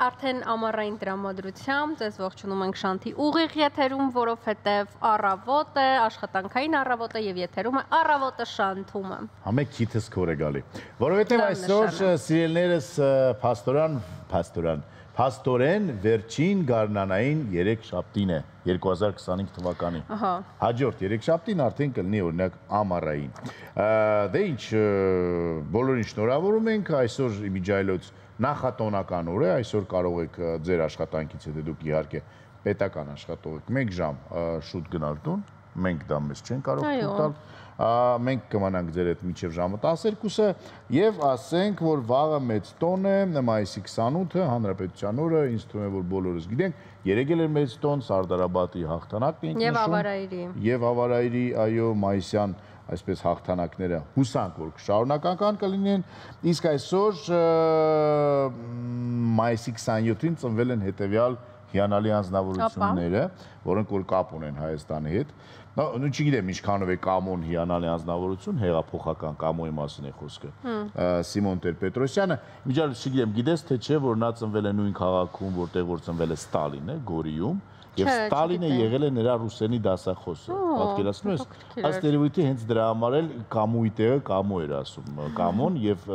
Արդեն ամառային տրամադրությամբ ձեզ ողջունում ենք Շանթի ուղիղ եթերում, որովհետև առավոտ է, աշխատանքային առավոտ է եւ եթերում է առավոտը Շանթումը։ Համե քիթս քոր է գալի։ Որովհետև այսօր սիրելիներս փաստորեն վերջին գարնանային 3 շաբթին է 2025 թվականի։ Հաջորդ 3 շաբթին արդեն կլինի օրինակ ամառային։ Դե ինչ, բոլորին շնորհավորում ենք, այսօր իմիջայլոց նախատոնական օր է, այսօր կարող եք ձեր աշխատանքից հետո դուք իհարկե պետական աշխատող եք 1 ժամ շուտ գնալ տուն, մենք դա մեզ չեն կարող տալ, մենք կմնանք ձեր հետ մինչև ժամը 12-ը եւ ասենք, որ վաղը մեծ տոն է, մայիսի 28-ը հանրապետության օրը, ինձ թվում է, որ բոլորս գիտենք, երեգել էր մեծ տոն, Սարդարաբադի հաղթանակն ենք նշում եւ Ավարայրի, այո, մայիսյան այսպես հաղթանակները հուսանք, որ շարունակական կլինեն, իսկ այսօր մայիսի 27-ին ծնվել են հետևյալ հիանալի անձնավորությունները, որոնք որ կապ ունեն Հայաստանի հետ։ Նու չգիտեմ ինչքանով է Կամոն հիանալի անձնավորություն, հեղափոխական Կամոյի մասին է խոսքը։ Սիմոն Տեր-Պետրոսյանը, միջալից չգիտեմ, գիտես թե չէ, որ նա ծնվել է նույն քաղաքում, որտեղ որ ծնվել է Ստալինը, Գորիում, եւ Ստալինը եղել է նրա ռուսերենի դասախոսը։ Պատկերացնում ես, ըստ երևույթի հենց դրա համար էլ Կամուի տեղը Կամո էր ասում, Կամոն եւ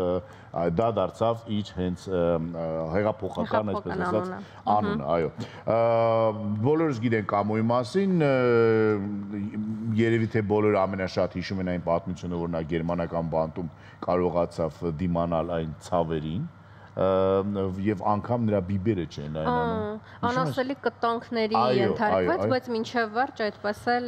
դա դարձավ իր հենց հեղափոխական, այսպես ասած, անունը, այո։ Բոլորս գիտենք Կամոյի մասին, երևի թե բոլորը ամենաշատ հիշում են այն պատմությունը, որ նա գերմանական բանտում կարողացավ դիմանալ այն ցավերին եւ անգամ նրա բիբերը չեն այն անում։ Անասելի կտանքների ենթարկված, բայց մինչև վերջ այդպես էլ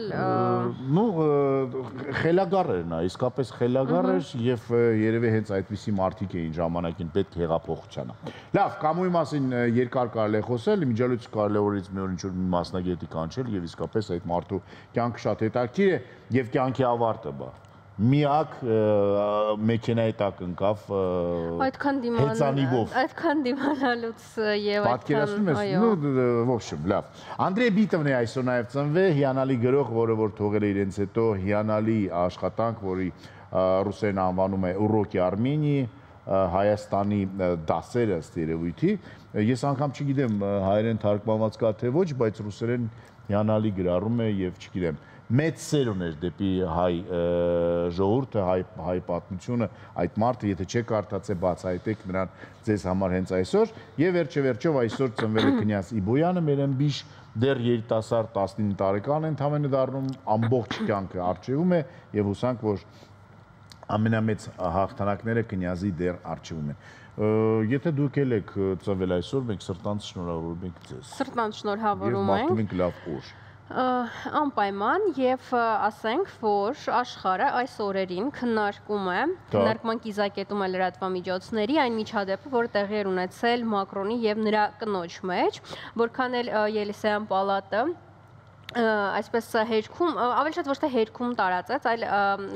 խելագար էր նա, իսկապես խելագար էր եւ երևի հենց այդպիսի մարդիկ էին ժամանակին պետք հեղափոխությանը։ Լավ, Կամուի մասին երկար կարելի է խոսել, իմիջիալից կարելի է օրից մի օր ինչ-որ մի մասնագետի կանչել եւ իսկապես այդ մարդու կյանքը շատ հետաքրքիր է եւ կյանքի ավարտը բա միակ մեքենայի տակ ընկավ հեծանիվով։ Այդքան դիմանալուց եւ պատկերացնում ես, в общем, լավ։ Անդրեյ Բիտովն է այսօր նաեւ ծնվել, հիանալի գրող, որը որ թողել է իրենց հետո հիանալի աշխատանք, որի ռուսերեն անվանում է Ուռոկի Արմենիի, Հայաստանի դասերը ըստ երևույթի։ Ես անգամ չգիտեմ հայերեն թարգմանված կա թե ոչ, բայց ռուսերեն հիանալի գրառում է եւ չգիտեմ մեծ սեր ուներ դեպի հայ ժողովուրդը, հայ պատմությունը, այդ մարդը, եթե չեք կարդացել, բացահայտեք նրան ձեզ համար հենց այսօր, եւ վերջեվերջով այսօր ծնվել է կնյազ Իբոյանը, մեր ըմբիշ դեռ երիտասարդ 19 տարեկան է ընդամենը դառնում, ամբողջ կյանքը արժևում է եւ հուսանք, որ ամենամեծ հաղթանակները կնյազի դեռ արժևում են։ Եթե դուք եք ծնվել այսօր, մենք սրտանց շնորհավորում ենք ձեզ։ Սրտանց շնորհավորում ենք։ Եվ մաղթում ենք լավ օր։ Անպայման եւ ասենք, որ աշխարհը այս օրերին քննարկման կիզակետում է լրատվամիջոցների այն միջադեպը, որը տեղի էր ունեցել Մակրոնի եւ նրա կնոջ մեջ, որքան էլ Ելիսեյան պալատը այսպես հերքում, ավելի շատ ոչ թե հերքում տարածեց, այլ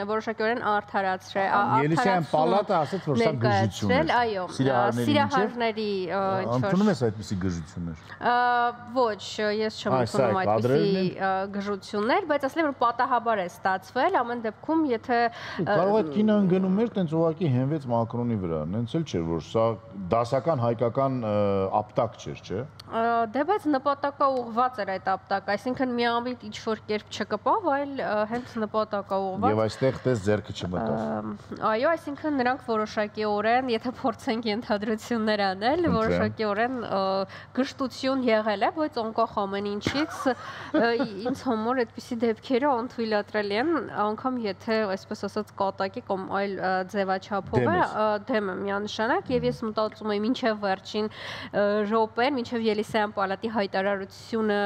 որոշակիորեն արդարացրել։ Ելիսեյան պալատը ասաց, որ սա գժություն է։ Այո, սիրահարների ընդունում ես այդպիսի գժություններ։ Ոչ, ես չեմ ընդունում այդպիսի գժություններ, բայց ասել եմ, որ պատահաբար է ստացվել, ամեն դեպքում, եթե կարող է կինան գնում էր, տենց ուղղակի հենվեց Մակրոնի վրա, նենց էլ չէր, որ սա դասական հայկական ապտակ չէր, չէ։ Դե բայց նպատակաուղղված էր այդ ապտակ, այսինքն միամիտ ինչ-որ կերպ չկպավ, այլ հենց նպատակաուղղված։ Եվ այստեղ տես ձեռքը չմտավ։ Այո, այսինքն նրանք որոշակիորեն, եթե փորձենք ենթադրություններ անել, որոշակիորեն գժտություն եղել է, բայց անկախ ամեն ինչից ինձ համար այդպիսի դեպքերը անթույլատրելի են, անգամ եթե այսպես ասած կատակի կամ այլ ձևաչափով է, դեմ է միանշանակ, եւ ես մտածում եմ մինչեւ վերջին րոպեն, մինչեւ Ելիսեյան պալատի հայտարարությունը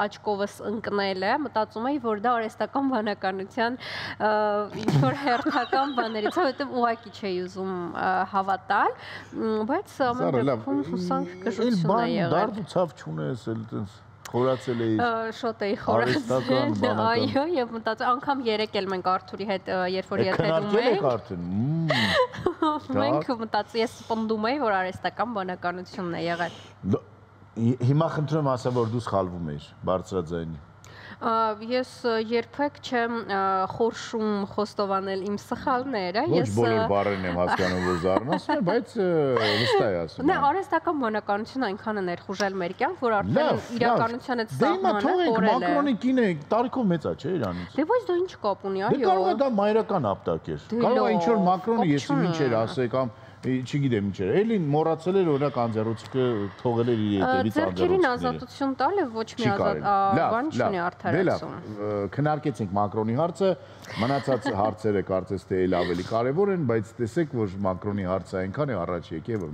աչքովս ընկնել է, մտածում էի, որ դա արհեստական բանականության ինչ-որ հերթական բաներից է, որովհետև ուղղակի չէի ուզում հավատալ, բայց ամեն դեպքում հուսանք գժություն է եղել։ Դարդ ու ցավ չունես, էլ տենց խորացել էի։ Շատ էի խորացել, այո, եւ մտածում անգամ երեկ էլ մենք Արթուրի հետ երբ որ եթերում էինք, մենք մտածում ես պնդում էի, որ արհեստական բանականությունն է եղել։ Հիմա խնդրում եմ ասա, որ դու սխալվում ես բարձրաձայնի։ Ես երբեք չեմ խորշում խոստովանել իմ սխալները։ Ոչ բոլոր բառերն եմ հասկանում, որ զարմացնում եմ, բայց վստահ եմ ասում։ Նա արհեստական բանականությունը այնքան է ներխուժել մեր կյանք, որ արդեն իրականության այդ սահմանը կորել է։ Մակրոնի կինը տարիքով մեծ է, չէ՞ իրանից։ Դե ոչ դու ինչ կապ ունի, այո։ Դե կարող է դա մայրական ապտակ էր։ Կարող է ինչ-որ Մակրոնը եսի ինչ էր ասել կամ չգիտեմ ինչ էր։ Էլին մոռացել էր օրինակ անձեռոցիկը թողել էր իր հետևից անձեռոցիկները։ Ձեռքերին ազատություն տալը ոչ մի բան չունի արդարացում։ Քննարկեցինք Մակրոնի հարցը, մնացած հարցերը կարծես թե էլ ավելի կարևոր են, բայց տեսեք, որ Մակրոնի հարցը այնքան է առաջ եկել,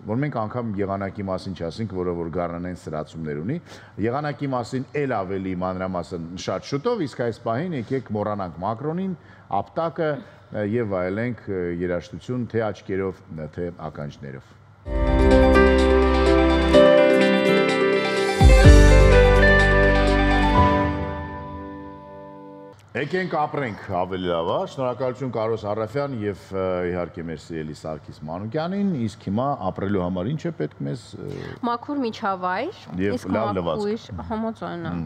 որ մենք անգամ եղանակի մասին չասենք, որը որ գառնանային սրացումներ ունի, եղանակի մասին էլ ավելի մանրամասն շատ շուտով, իսկ այս պահին եկեք մոռանանք Մակրոնին, ապտակը եւ վայելենք երաժշտություն թե աչքերով, թե ականջներով։ Եկենք ապրենք ավելի լավ, շնորհակալություն Կարոս Հարաֆյան եւ իհարկե մեր սիրելի Սարգիս Մանուկյանին, իսկ հիմա ապրելու համար ինչ է պետք մեզ։ Մաքուր միջավայր, իսկ մաքուր համաձայն եմ։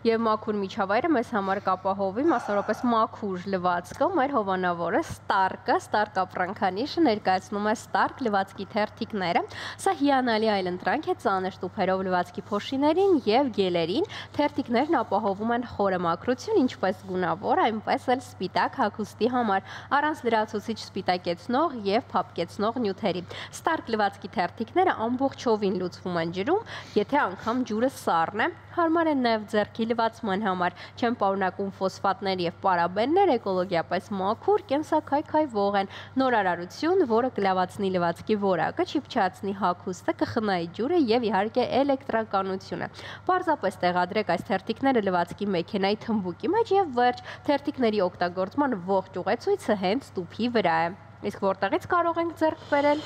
Եվ մաքուր միջավայրը մեզ համար կապահովի, մասնավորապես մաքուր լվացքը, մեր հովանավորը Stark ապրանքանիշը ներկայացնում է Stark լվացքի թերթիկները։ Սա հիանալի այլընտրանք է ծանր տուփերով լվացքի փոշիներին եւ գելերին։ Թերթիկներն ապահովում են խորը մաքրություն, ինչպես գունավոր, այնպես էլ սպիտակ հագուստի համար, առանց լրացուցիչ սպիտակեցնող եւ փափկեցնող նյութերի։ Stark լվացքի թերթիկները ամբողջովին լուծվում են ջրում, եթե անգամ ջուրը սառն է, հարմար են նաեւ ձեռքի լվացման համար, չեն պարունակում ֆոսֆատներ եւ պարաբեններ, էկոլոգիապես մաքուր, կենսաքայքայվող են, նորարարություն, որը կլավացնի լվացքի որակը, չիփչացնի հագուստը, կխնայի ջուրը եւ իհարկե էլեկտրականությունը։ Պարզապես տեղադրեք այս թերթիկները լվացքի մեքենայի թմբուկի մեջ եւ վերջ, թերթիկների օգտագործման ողջ ուղեցույցը հենց տուփի վրա է։ Իսկ որտեղից կարող ենք ձեռք բերել։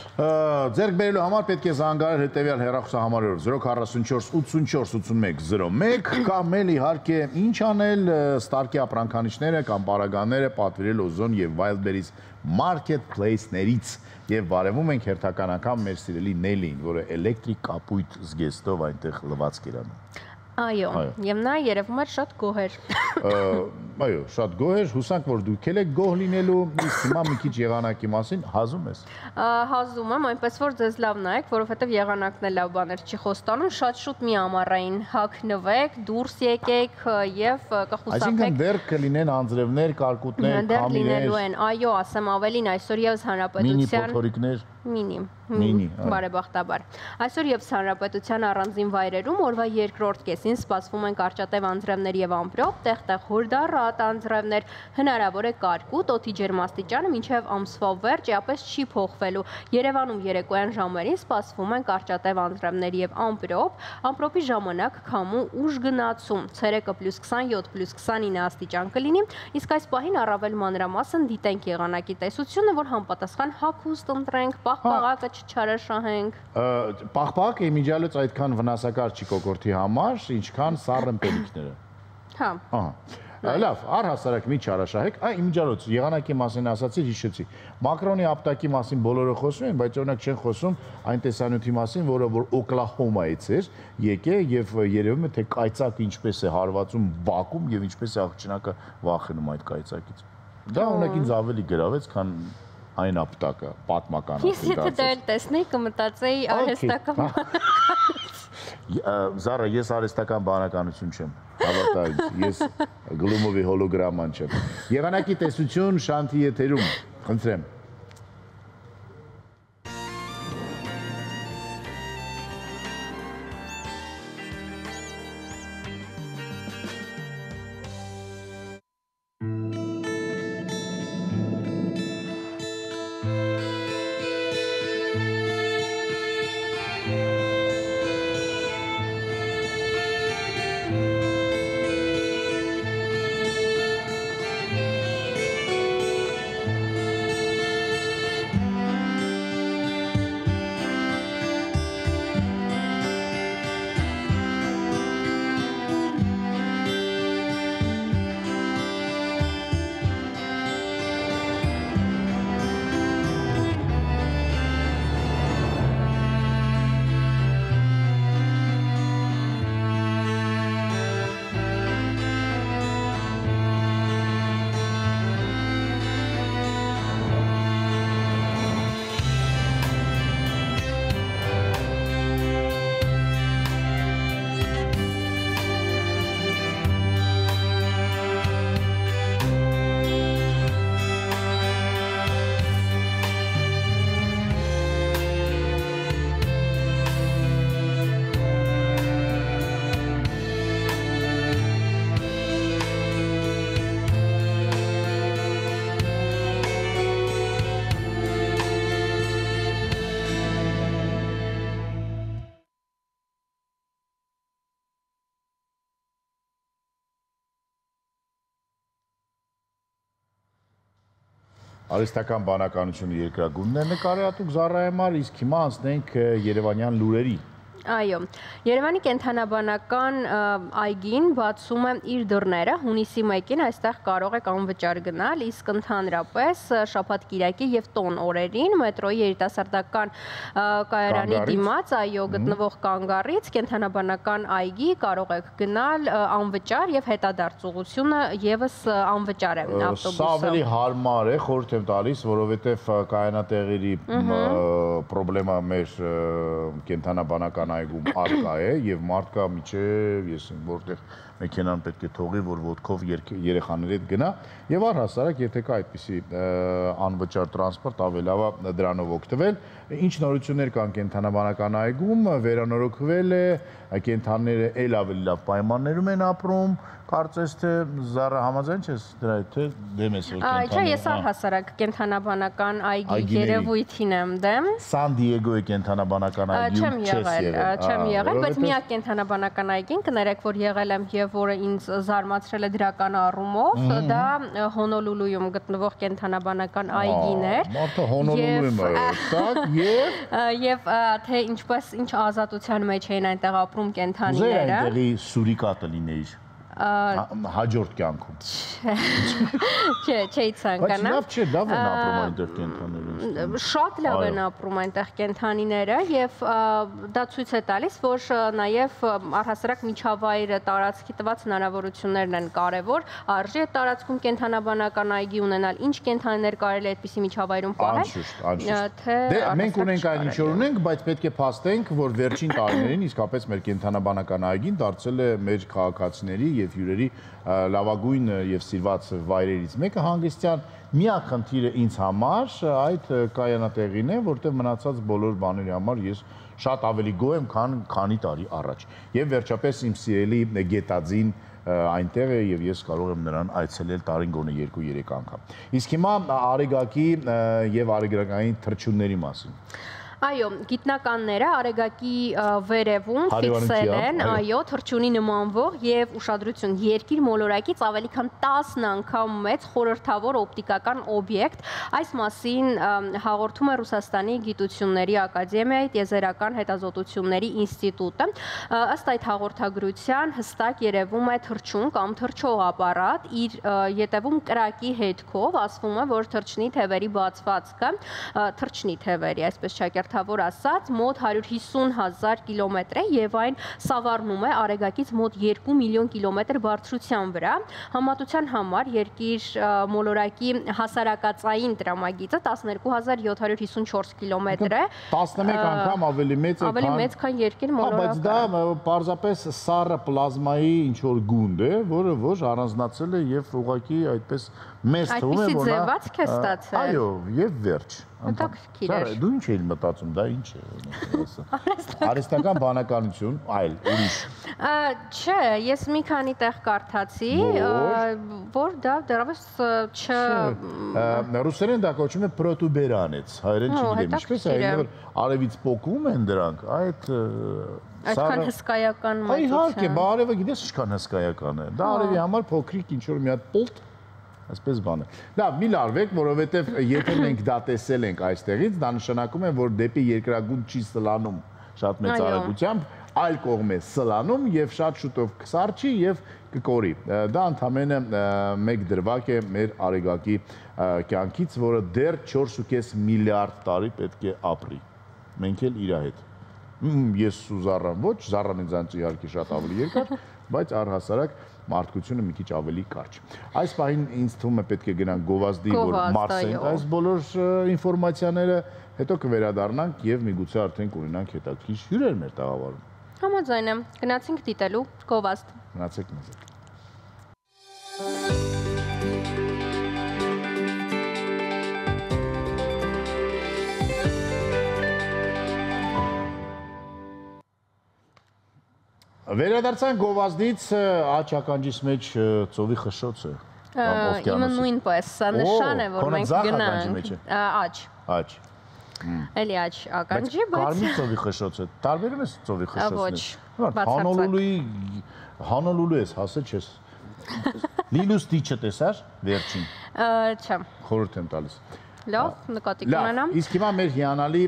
Ձեռք բերելու համար պետք է զանգահարել հետևյալ հեռախոսահամարով 044 84 81 01 կամ էլ իհարկե ինչ անել Stark-ի ապրանքանիշները կամ պարագաները պատվիրել Օզոն եւ Wildberries marketplace-ներից եւ բարևում ենք հերթական անգամ մեր սիրելի Նելին, որը էլեկտրիկ կապույտ զգեստով այնտեղ լվացք էր անում։ Այո, եւ նա երևում էր շատ գոհ էր։ Այո, շատ գոհ էր, հուսանք որ դուք եք գոհ լինելու, իսկ հիմա մի քիչ եղանակի մասին հազում ես։ Հազում եմ, այնպես որ ձեզ լավ նայեք, որովհետեւ եղանակն է լավ բաներ չի խոստանում, շատ շուտ մի ամառային հագնվեք, դուրս եկեք եւ կխուսափեք։ Այսինքն դեռ կլինեն անձրևներ, կարկուտներ, քամիներ։ Այո, ասեմ ավելին, այսօր եւս հանրապետության մինի փոթորիկներ Մինի, բարեբախտաբար։ Այսօր եւս հանրապետության առանձին վայրերում օրվա երկրորդ կեսին սպասվում են կարճատև անձրևներ եւ ամպրոպ, տեղ-տեղ հորդառատ անձրևներ, հնարավոր է կարկուտ, օդի ջերմաստիճանը մինչեւ ամսվա վերջ էապես չի փոխվելու։ Երևանում երեկոյան ժամերին սպասվում են կարճատև անձրևներ եւ ամպրոպ, ամպրոպի ժամանակ քամու ուժ գնացում, ցերեկը +27, +29 աստիճան կլինի, իսկ այս պահին առավել մանրամասն դիտենք եղանակի տեսությունը, որ համապատասխան հագուստ ընտրենք, պաղպաղակը չչարաշահենք։ Պաղպաղակը իմիջիալոց այդքան վնասակար չի կոկորդի համար, ինչքան սառն պելիքները։ Հա։ Լավ, առհասարակ մի չարաշահեք, իմիջիալոց եղանակի մասին ասացի, հիշեցի։ Մակրոնի ապտակի մասին բոլորը խոսում են, բայց օրինակ չեն խոսում այն տեսանյութի մասին, որը որ Օկլահոմայից էր, եկե եւ երևում է թե կայծակը ինչպես է հարվածում Բաքում եւ ինչպես է աղջնակը վախենում այդ կայծակից։ Դա օրինակ ինձ ավելի գրավեց, քան այն ապտակը, պատմական Ես եթե դա էլ տեսնեի, կմտածեի արհեստական Զարա, ես արհեստական բանականություն չեմ, հավատա ինձ, ես Գլումովի հոլոգրաման չեմ։ Եղանակի տեսություն Շանթի եթերում, խնդրեմ։ Արհեստական բանականությունը երկրագունդն է նկարահատում Զառայի, իսկ հիմա անցնենք երևանյան լուրերի։ Այո, Երևանի կենդանաբանական այգին բացում է իր դռները հունիսի 1-ին, այստեղ կարող եք անվճար գնալ, իսկ ընդհանրապես շաբաթ-կիրակի եւ տոն օրերին մետրոյի երիտասարդական կայարանի դիմաց, այո, գտնվող կանգառից կենդանաբանական այգի կարող եք գնալ անվճար եւ հետադարձողությունը եւս անվճար է ավտոբուսը։ Սա ավելի հարմար է, խորհուրդ եմ տալիս, որովհետեւ կայանատեղերի խնդրեմը մեր կենդանաբանական այգում արկա է եւ մարդկա միջև ես որտեղ մեքենան պետք է թողի, որ ոտքով երեխաների հետ գնա եւ առհասարակ եթե կա այդպիսի անվճար տրանսպորտ ավելի լավ է դրանով օգտվել։ Ինչ նորություններ կան կենդանաբանական այգում, վերանորոգվել է, կենդանները ել ավելի լավ պայմաններում են ապրում, կարծես թե Զառա համաձայն չես դրա հետ թե դեմ ես որ Չէ, ես առհասարակ կենդանաբանական այգի երևույթին եմ դեմ։ Սան Դիեգոյի կենդանաբանական այգում չեմ եղել, բայց միակ կենդանաբանական այգին կներեք, որ եղել եմ եւ որը ինձ զարմացրել է դրական առումով, դա Հոնոլուլուում գտնվող կենդանաբանական այգին էր։ Մարդը Հոնոլուլուում է, եւ թե ինչ ազատության մեջ էին այնտեղ ապրում կենդանիները։ Ուզեի այնտեղի սուրիկատը լինեիր։ Հաջորդ կյանքում։ Չէի ցանկանա։ Բայց լավ են ապրում այնտեղ կենդանիները։ Շատ լավ են ապրում այնտեղ կենդանիները եւ դա ցույց է տալիս, որ նաեւ առհասարակ միջավայրը տարածքի տված հնարավորություններն են կարեւոր։ Արժի է տարածքում կենդանաբանական այգի ունենալ, ինչ կենդանիներ կարելի է այդպիսի միջավայրում պահել։ Դե մենք ունենք այն ինչ որ ունենք, բայց պետք է փաստենք, որ վերջին տարիներին իսկապես մեր կենդանաբանական այգին դարձել է մեր քաղաքացիների եւ հյուրերի լավագույն եւ սիրված վայրերից մեկը հանգստյան միակ խնդիրը ինձ համար այդ կայանատեղին է, որտեղ մնացած բոլոր բաների համար ես շատ ավելի գոհ եմ, քան քանի տարի առաջ։ Եվ վերջապես իմ սիրելի Գետաձին այնտեղ է եւ ես կարող եմ նրան այցելել տարին գոնե 2-3 անգամ։ Իսկ հիմա Արեգակի եւ արեգակային թռչունների մասին։ Այո, գիտնականները Արեգակի վերևում ֆիքսել են, այո, թռչունի նմանվող եւ ուշադրություն երկիր մոլորակից ավելի քան 10 անգամ մեծ խորհրդավոր օպտիկական օբյեկտ։ Այս մասին հաղորդում է Ռուսաստանի Գիտությունների Ակադեմիայի տիեզերական հետազոտությունների ինստիտուտը։ Ըստ այդ հաղորդագրության հստակ երևում է թռչուն կամ թռչող ապարատ, իր ետևում կրակի հետքով, ասվում է, որ թռչնի թևերի բացվածքը, թռչնի թևերի, այսպես ճակերտավոր ասած, մոտ 150,000 կիլոմետր է եւ այն սավառնում է Արեգակից մոտ 2 միլիոն կիլոմետր բարձրության վրա։ Համատության համար երկիր մոլորակի հասարակածային տրամագիծը 12754 կիլոմետր է։ 11 անգամ ավելի մեծ է, ավելի մեծ քան երկիր մոլորակը։ Բայց դա պարզապես սառը պլազմայի ինչ որ գունդ է, որը ոչ առանձնացել է եւ ուղղակի այդպես մեծ թվում է, որ ձևացք է ստացել։ Այո, եւ վերջ։ Դու ինչ էիր մտածում, դա ինչ է։ Արհեստական բանականություն, այլ ուրիշ։ Չէ, ես մի քանի տեղ կարդացի, որ դա դեռևս չ Ռուսերեն դա կոչվում է պրոտուբերանեց, հայերեն չգիտեմ, ինչպես է, այնտեղ արևից պոկվում են դրանք, այդքան հսկայական մեծություն։ Իհարկե, արևը գիտես ինչքան հսկայական է։ Դա արևի համար փոքրիկ ինչ որ մի հատ պոլտ այսպես բան է։ Լավ, մի լարվեք, որովհետև եթե մենք դա տեսել ենք այստեղից, դա նշանակում է, որ դեպի երկրագունդ չի սլանում շատ մեծ արագությամբ, այլ կողմ է սլանում եւ շատ շուտով կսարճի եւ կկորի։ Դա ընդամենը մեկ դրվագ է մեր Արեգակի կյանքից, որը դեռ 4.5 միլիարդ տարի պետք է ապրի։ Մենք էլ իր հետ։ Ես ու Զառան ոչ, Զառան ինձանից իհարկե շատ ավելի երկար, բայց առհասարակ մարդկությունը մի քիչ ավելի կարճ։ Այս պահին ինձ թվում է պետք է գնանք գովազդի, որ մարսենք այս բոլոր ինֆորմացիաները, հետո կվերադառնանք եւ միգուցե արդեն կունենանք հետաքրքիր հյուրեր մեր տաղավարում։ Համաձայն եմ, գնացինք դիտելու գովազդ։ Գնացեք մեզ հետ։ Վերադարձանք գովազդից, աջ ականջիս մեջ ծովի խշշոց է։ Իմը նույնպես, սա նշան է, որ մենք գնանք։ Աջ։ Աջ։ Էլի աջ ականջի, բայց Կարմիր ծովի խշշոց է։ Տարբերում ես ծովի խշշոցից։ Ոչ, Հանոլուլու ես, հասել չես։ Լիլուստիչը տեսար վերջին։ Չէ։ Խորհուրդ եմ տալիս։ Լավ, նկատի կունենամ։ Իսկ հիմա մեր հիանալի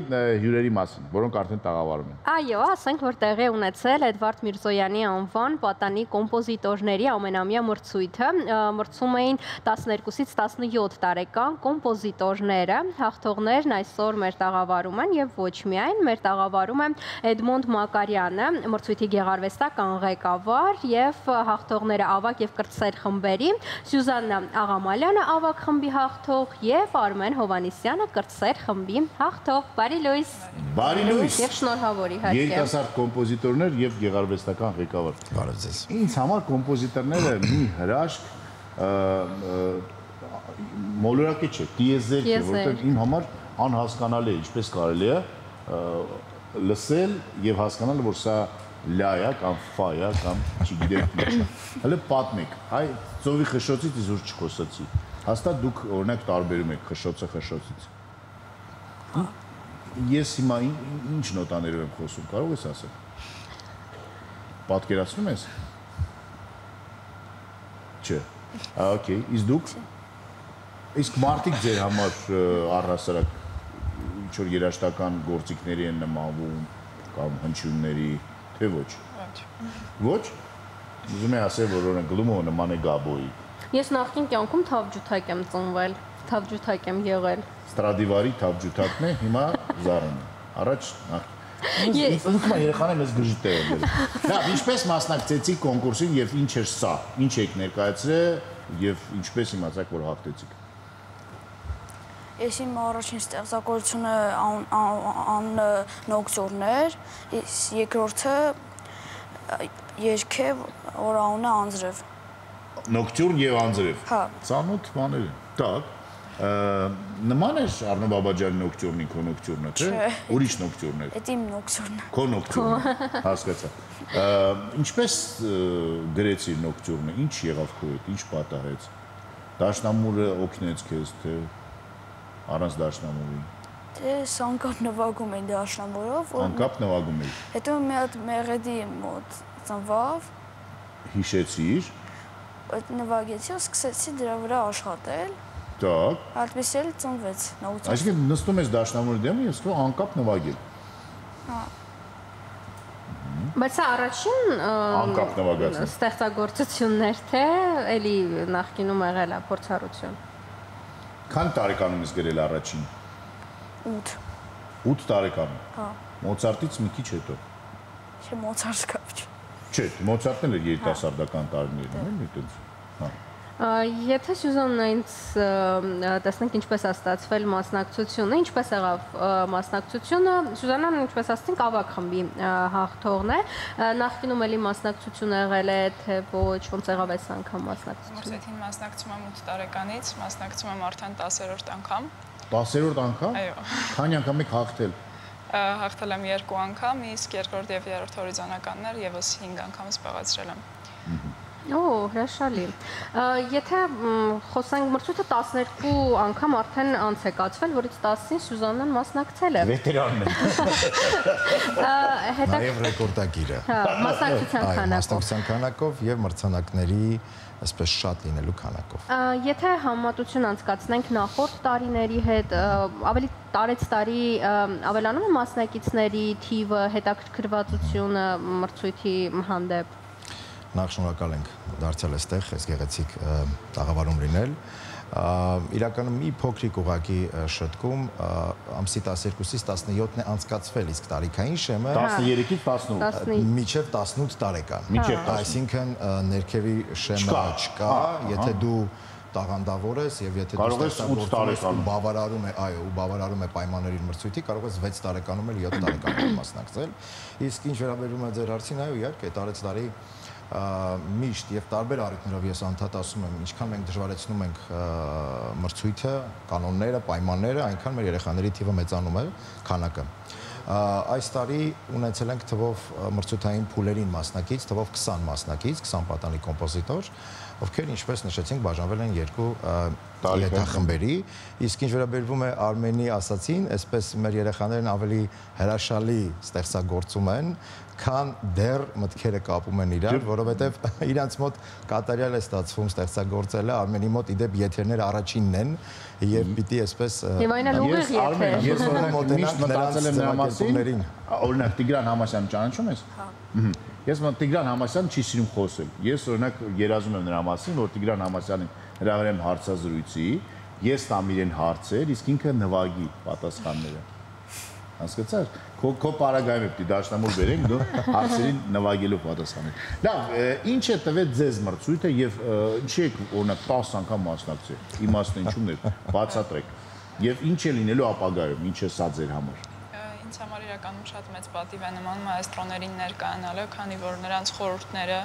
հյուրերի մասին, որոնք արդեն տաղավարում են։ Այո, ասենք, որ տեղի ունեցել Էդվարդ Միրզոյանի անվան պատանի կոմպոզիտորների ամենամյա մրցույթը։ Մրցում էին 12-ից 17 տարեկան կոմպոզիտորները, հաղթողներն այսօր մեր տաղավարում են եւ ոչ միայն, մեր տաղավարում է Էդմոնդ Մակարյանը, մրցույթի գեղարվեստական ղեկավար եւ հաղթողները ավագ եւ կրտսեր խմբերի, Սյուզաննա Աղամալյանը ավագ խմբի հաղթող եւ Արմեն Հովանիսյանը կրտսեր խմբի հաղթող։ Բարի լույս։ Բարի լույս։ Եվ շնորհավոր իհարկե։ Երիտասարդ կոմպոզիտորներ եւ գեղարվեստական ղեկավար։ Բարև ձեզ։ Ինձ համար կոմպոզիտորները մի հրաշք մոլորակի չէ, տիեզերք է, որտեղ իմ համար անհասկանալի է, ինչպես կարելի է լսել եւ հասկանալ, որ սա լա է կամ ֆա է կամ չգիտեմ ինչ։ Հələ պատմեք, այ ծովի խշշոցից իզուր չխոսացի։ Հաստատ դուք օրինակ տարբերում եք խշշոցը խշշոցից։ Ես հիմա ինչ նոտաներով եմ խոսում, կարող ես ասել։ Պատկերացնում ես։ Չէ։ Okay, իսկ դուք։ Իսկ մարդիկ ձեր համար առհասարակ ինչ որ երաժշտական գործիքների են նմանվում կամ հնչյունների, թե ոչ։ Ոչ։ Ուզում եմ ասել, որ օրինակ գլումը նման է Գաբոյի։ Ես նախկին կյանքում թավջութակ եմ ծնվել, թավջութակ եմ եղել։ Ստրադիվարի թավջութակն է, հիմա Զարանը։ Առաջ Ուսում երեխաները մեզ գժիտ է եղել։ Լավ, ինչպես մասնակցեցիք կոնկուրսին եւ ինչ էր սա։ Ինչ եք ներկայացրել եւ ինչպես իմացաք, որ հաղթեցիք։ Ես իմ առաջին ստեղծագործությունը նոկտյուրներ, երկրորդը երգ է, որ անունը Անձրև։ Նոկտյուրն եւ Անձրև։ Հա։ Ծանոթ բաներ են։ Տակ։ Նման է Արնո Բաբաջյանի նոկտյուրնի քո նոկտյուրնը, թե՞։ Ուրիշ նոկտյուրն է։ Դա իմ նոկտյուրն է։ Քո նոկտյուրնը, հասկացա։ Ինչպես գրեցի նոկտյուրնը, ինչ եղավ քո հետ, ինչ պատահեց։ Դաշնամուրը օգնեց քեզ, թե առանց դաշնամուրի։ Դե անկապ նվագում էին դաշնամուրով։ Անկապ նվագում էի։ Հետո մի հատ մեղեդի մոտ ծնվավ։ Հիշեցի՞ր։ Այդ նվագեցի, սկսեցի դրա վրա աշխատել։ Так։ Այդպես էլ ծնվեց նոկտյուրն։ Այսինքն նստում ես դաշնամուրի դեմը եւ սկսում անկապ նվագել։ Հա։ Բայց սա առաջին Անկապ նվագածն է։ Ստեղծագործություններ, թե էլի նախկինում եղել է փորձառություն։ Քան տարեկանում ես գրել առաջին։ 8։ 8 տարեկանում։ Հա։ Մոցարտից մի քիչ հետո։ Չէ, Մոցարտ կապ չէ։ Չէ, Մոցարտն էլ երիտասարդական տարիներն են, էլի այդպես։ Հա։ Եթե Սյուզաննա ինձ տեսնենք ինչպես է ստացվել մասնակցությունը, ինչպես եղավ մասնակցությունը, Սյուզաննան ինչպես ասենք ավագ խմբի հաղթողն է, նախկինում էլի մասնակցություն եղել է, թե ոչ, ոնց եղավ այս անգամ մասնակցությունը։ Մրցույթին մասնակցում եմ 8 տարեկանից, մասնակցում եմ արդեն 10-րդ անգամ։ 10-րդ անգամ։ Այո։ Քանի անգամ եք հաղթել։ Հաղթել եմ 2 անգամ, իսկ երկրորդ եւ երրորդ հորիզոնականներ եւս 5 անգամ զբաղեցրել եմ։ Օ, հրաշալի։ Եթե խոսենք մրցույթը 12 անգամ արդեն անց է կացվել, որից 10-ին Սյուզաննան մասնակցել է։ Վետերանն է։ Նաև ռեկորդագիրը։ Հա, մասնակցության քանակով։ Մասնակցության քանակով եւ մրցանակների այսպես շատ լինելու քանակով։ Եթե համեմատություն անցկացնենք նախորդ տարիների հետ, ավելի տարեցտարի ավելանում է մասնակիցների թիվը, հետաքրքրվածությունը մրցույթի հանդեպ։ Նախ շնորհակալ ենք դարձյալ այստեղ, այս գեղեցիկ տաղավարում լինել։ Իրականում մի փոքրիկ ուղակի շտկում ամսի 12-ից 17-ն է անցկացվել, իսկ տարիքային շեմը 13-ից 18 մինչև 18 տարեկան։ Մինչև Այսինքն ներքևի շեմը չկա, եթե դու տաղանդավոր ես եւ եթե կարող ես 8 տարեկանում բավարարում է, այո, ու բավարարում է պայմանների մրցույթի, կարող ես 6 տարեկանում էլ 7 տարեկանում մասնակցել։ Իսկ ինչ վերաբերում է ձեր հարցին, այո, իհարկե, տարեցտարի միշտ եւ տարբեր առիթներով ես անդադ ասում եմ, ինչքան մենք դժվարեցնում ենք մրցույթը, կանոնները, պայմանները, այնքան մեր երեխաների թիվը մեծանում է, քանակը։ Այս տարի ունեցել ենք թվով մրցութային փուլերին մասնակից, թվով 20 մասնակից, 20 պատանի կոմպոզիտոր, ովքեր ինչպես նշեցինք, բաժանվել են երկու երեխախմբերի, իսկ ինչ վերաբերվում է Արմենի ասացին, այսպես մեր երեխաներն ավելի հրաշալի ստեղծագործում են, քան դեռ մտքերը կապում են իրար, որովհետև իրանց մոտ կատարյալ է ստացվում ստեղծագործելը, Արմենի մոտ իդեպ եթերները առաջինն են եւ պիտի այսպես Եվ այն էլ ուղիղ եթեր։ Ես միշտ մտածել եմ նրա մասին, օրինակ Տիգրան Համասյանը ճանաչում ես։ Հա։ Ես Տիգրան Համասյանը չի սիրում խոսել։ Ես օրինակ երազում եմ նրա մասին, որ Տիգրան Համասյանին հրավիրեմ հարցազրույցի, ես տամ իրեն հարցեր, իսկ ինքը նվագի պատասխանները։ Հասկացա՞ր։ Քո պարագայում է պիտի դաշնամուր բերենք, դու հարցերին նվագելու պատասխանել։ Լավ, ինչ է տվել ձեզ մրցույթը եւ ինչի եք օրինակ 10 անգամ մասնակցել։ Իմաստը ինչու՞մն է, բացատրեք։ Եւ ինչ է լինելու ապագայում, ինչ է սա ձեր համար։ Ինձ համար իրականում շատ մեծ պատիվ է նման մայստրոներին ներկայանալը, քանի որ նրանց խորհուրդները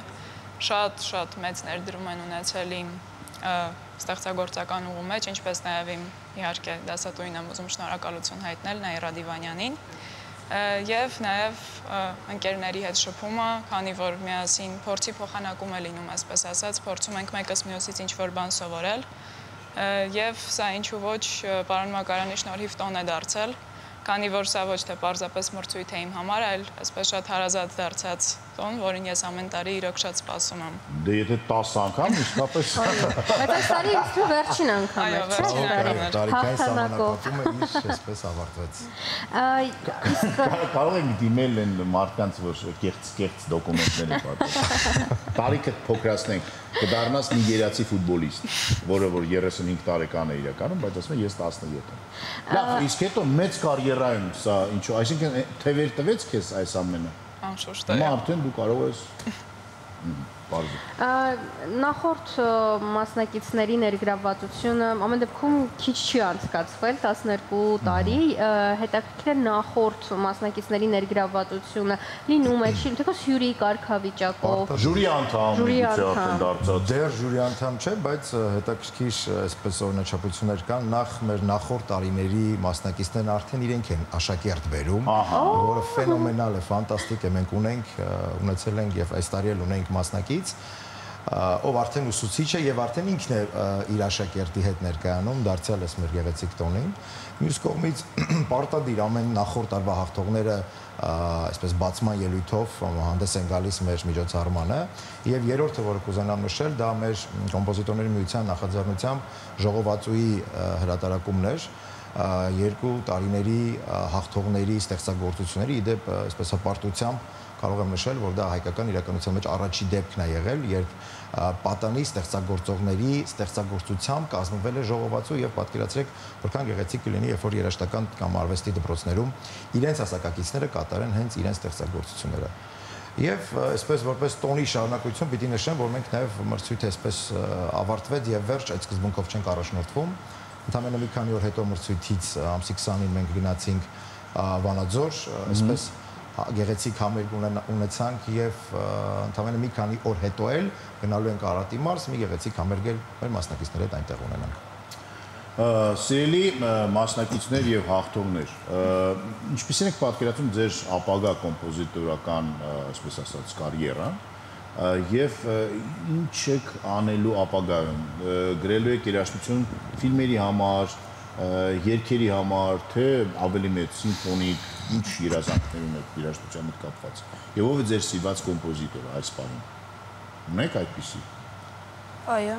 շատ մեծ ներդրում են ունեցել իմ ստեղծագործական ուղու մեջ, ինչպես նաև իմ իհարկե դասատուին եմ ուզում շնորհակալություն հայտնել Նաիրա Դիվանյանին եւ նաև ընկերների հետ շփումը, քանի որ միասին փորձի փոխանակում է լինում, այսպես ասած, փորձում ենք մեկս մյուսից ինչ-որ բան սովորել եւ սա ինչու ոչ պարոն Մակարյանի շնորհիվ տոն է դարձել, քանի որ սա ոչ թե պարզապես մրցույթ է իմ համար, այլ այսպես շատ հարազատ դարձած տոն, որին ես ամեն տարի իրոք շատ սպասում եմ։ Դե եթե 10 անգամ իսկապես Բայց այս տարի ինձ վերջին անգամ է, չէ՞։ Տարիքային սահմանափակումը ինչ այսպես ավարտվեց։ Կարող ենք դիմել են մարդկանց, որ կեղծ դոկումենտներ են պատմում։ Տարիքը փոքրացնենք, կդառնաս նիգերիացի ֆուտբոլիստ, որը որ 35 տարեկան է իրականում, բայց ասում եմ ես 17 եմ։ Լավ, իսկ հետո մեծ կարիերայում սա ինչու, այսինքն թևեր տվեց քեզ այս ամենը։ Անշուշտ է։ Հիմա արդեն դու կարող ես Նախորդ մասնակիցների ներգրավվածությունը ամեն դեպքում քիչ չի անցկացվել 12 տարի, հետաքրքիր է նախորդ մասնակիցների ներգրավվածությունը լինում է, չի, թեկուզ հյուրի կարգավիճակով։ Ժյուրի անդամ դարձած։ Դեռ ժյուրի անդամ չէ, բայց հետաքրքիր այսպես օրինաչափություններ կան, նախ մեր նախորդ տարիների մասնակիցներն արդեն իրենք են աշակերտ բերում, որը ֆենոմենալ է, ֆանտաստիկ է, մենք ունեցել ենք եւ այս տարի էլ ունենք մասնակից, ով արդեն ուսուցիչ է եւ արդեն ինքն է իր աշակերտի հետ ներկայանում, դարձյալ էս մեր գեղեցիկ տոնին։ Մյուս կողմից պարտադիր ամեն նախորդ տարվա հաղթողները այսպես բացման ելույթով հանդես են գալիս մեր միջոցառմանը եւ երրորդը, որը կուզենամ նշել, դա մեր կոմպոզիտորների միության նախաձեռնությամբ ժողովածուի հրատարակումն էր, երկու տարիների հաղթողների ստեղծագործությունների իդեպ այսպես հպարտությամբ կարող եմ նշել, որ դա հայկական իրականության մեջ առաջի դեպքն է եղել, երբ պատանի ստեղծագործողների ստեղծագործությամբ կազմվել է ժողովածու եւ պատկերացրեք, որքան գեղեցիկ կլինի, երբ որ երաժշտական կամ արվեստի դպրոցներում իրենց հասակակիցները կատարեն հենց իրենց ստեղծագործությունները։ Եվ այսպես որպես տոնի շարունակություն պիտի նշեմ, որ մենք նաեւ մրցույթը այսպես ավարտվեց եւ վերջ այդ սկզբունքով չենք առաջնորդվում։ Ընդամենը մի քանի օր հետո մրցույթից ամսի 20-ին մենք գնացինք Վանաձոր, այսպես գեղեցիկ համերգ ունեցանք եւ ընդամենը մի քանի օր հետո էլ գնալու ենք Արարատի մարզ, մի գեղեցիկ համերգ էլ մեր մասնակիցների հետ այնտեղ ունենանք։ Սիրելի մասնակիցներ եւ հաղթողներ, ինչպիսին եք պատկերացնում ձեր ապագա կոմպոզիտորական, այսպես ասած, կարիերան եւ ինչ եք անելու ապագայում, գրելու եք երաժշտություն ֆիլմերի համար, երգերի համար, թե ավելի մեծ սիմֆոնիկ, ինչ երազանքներում եք երաժշտության հետ կապված։ Եվ ով է ձեր սիրված կոմպոզիտորը այս պահին։ Ունեք այդպիսի։ Այո։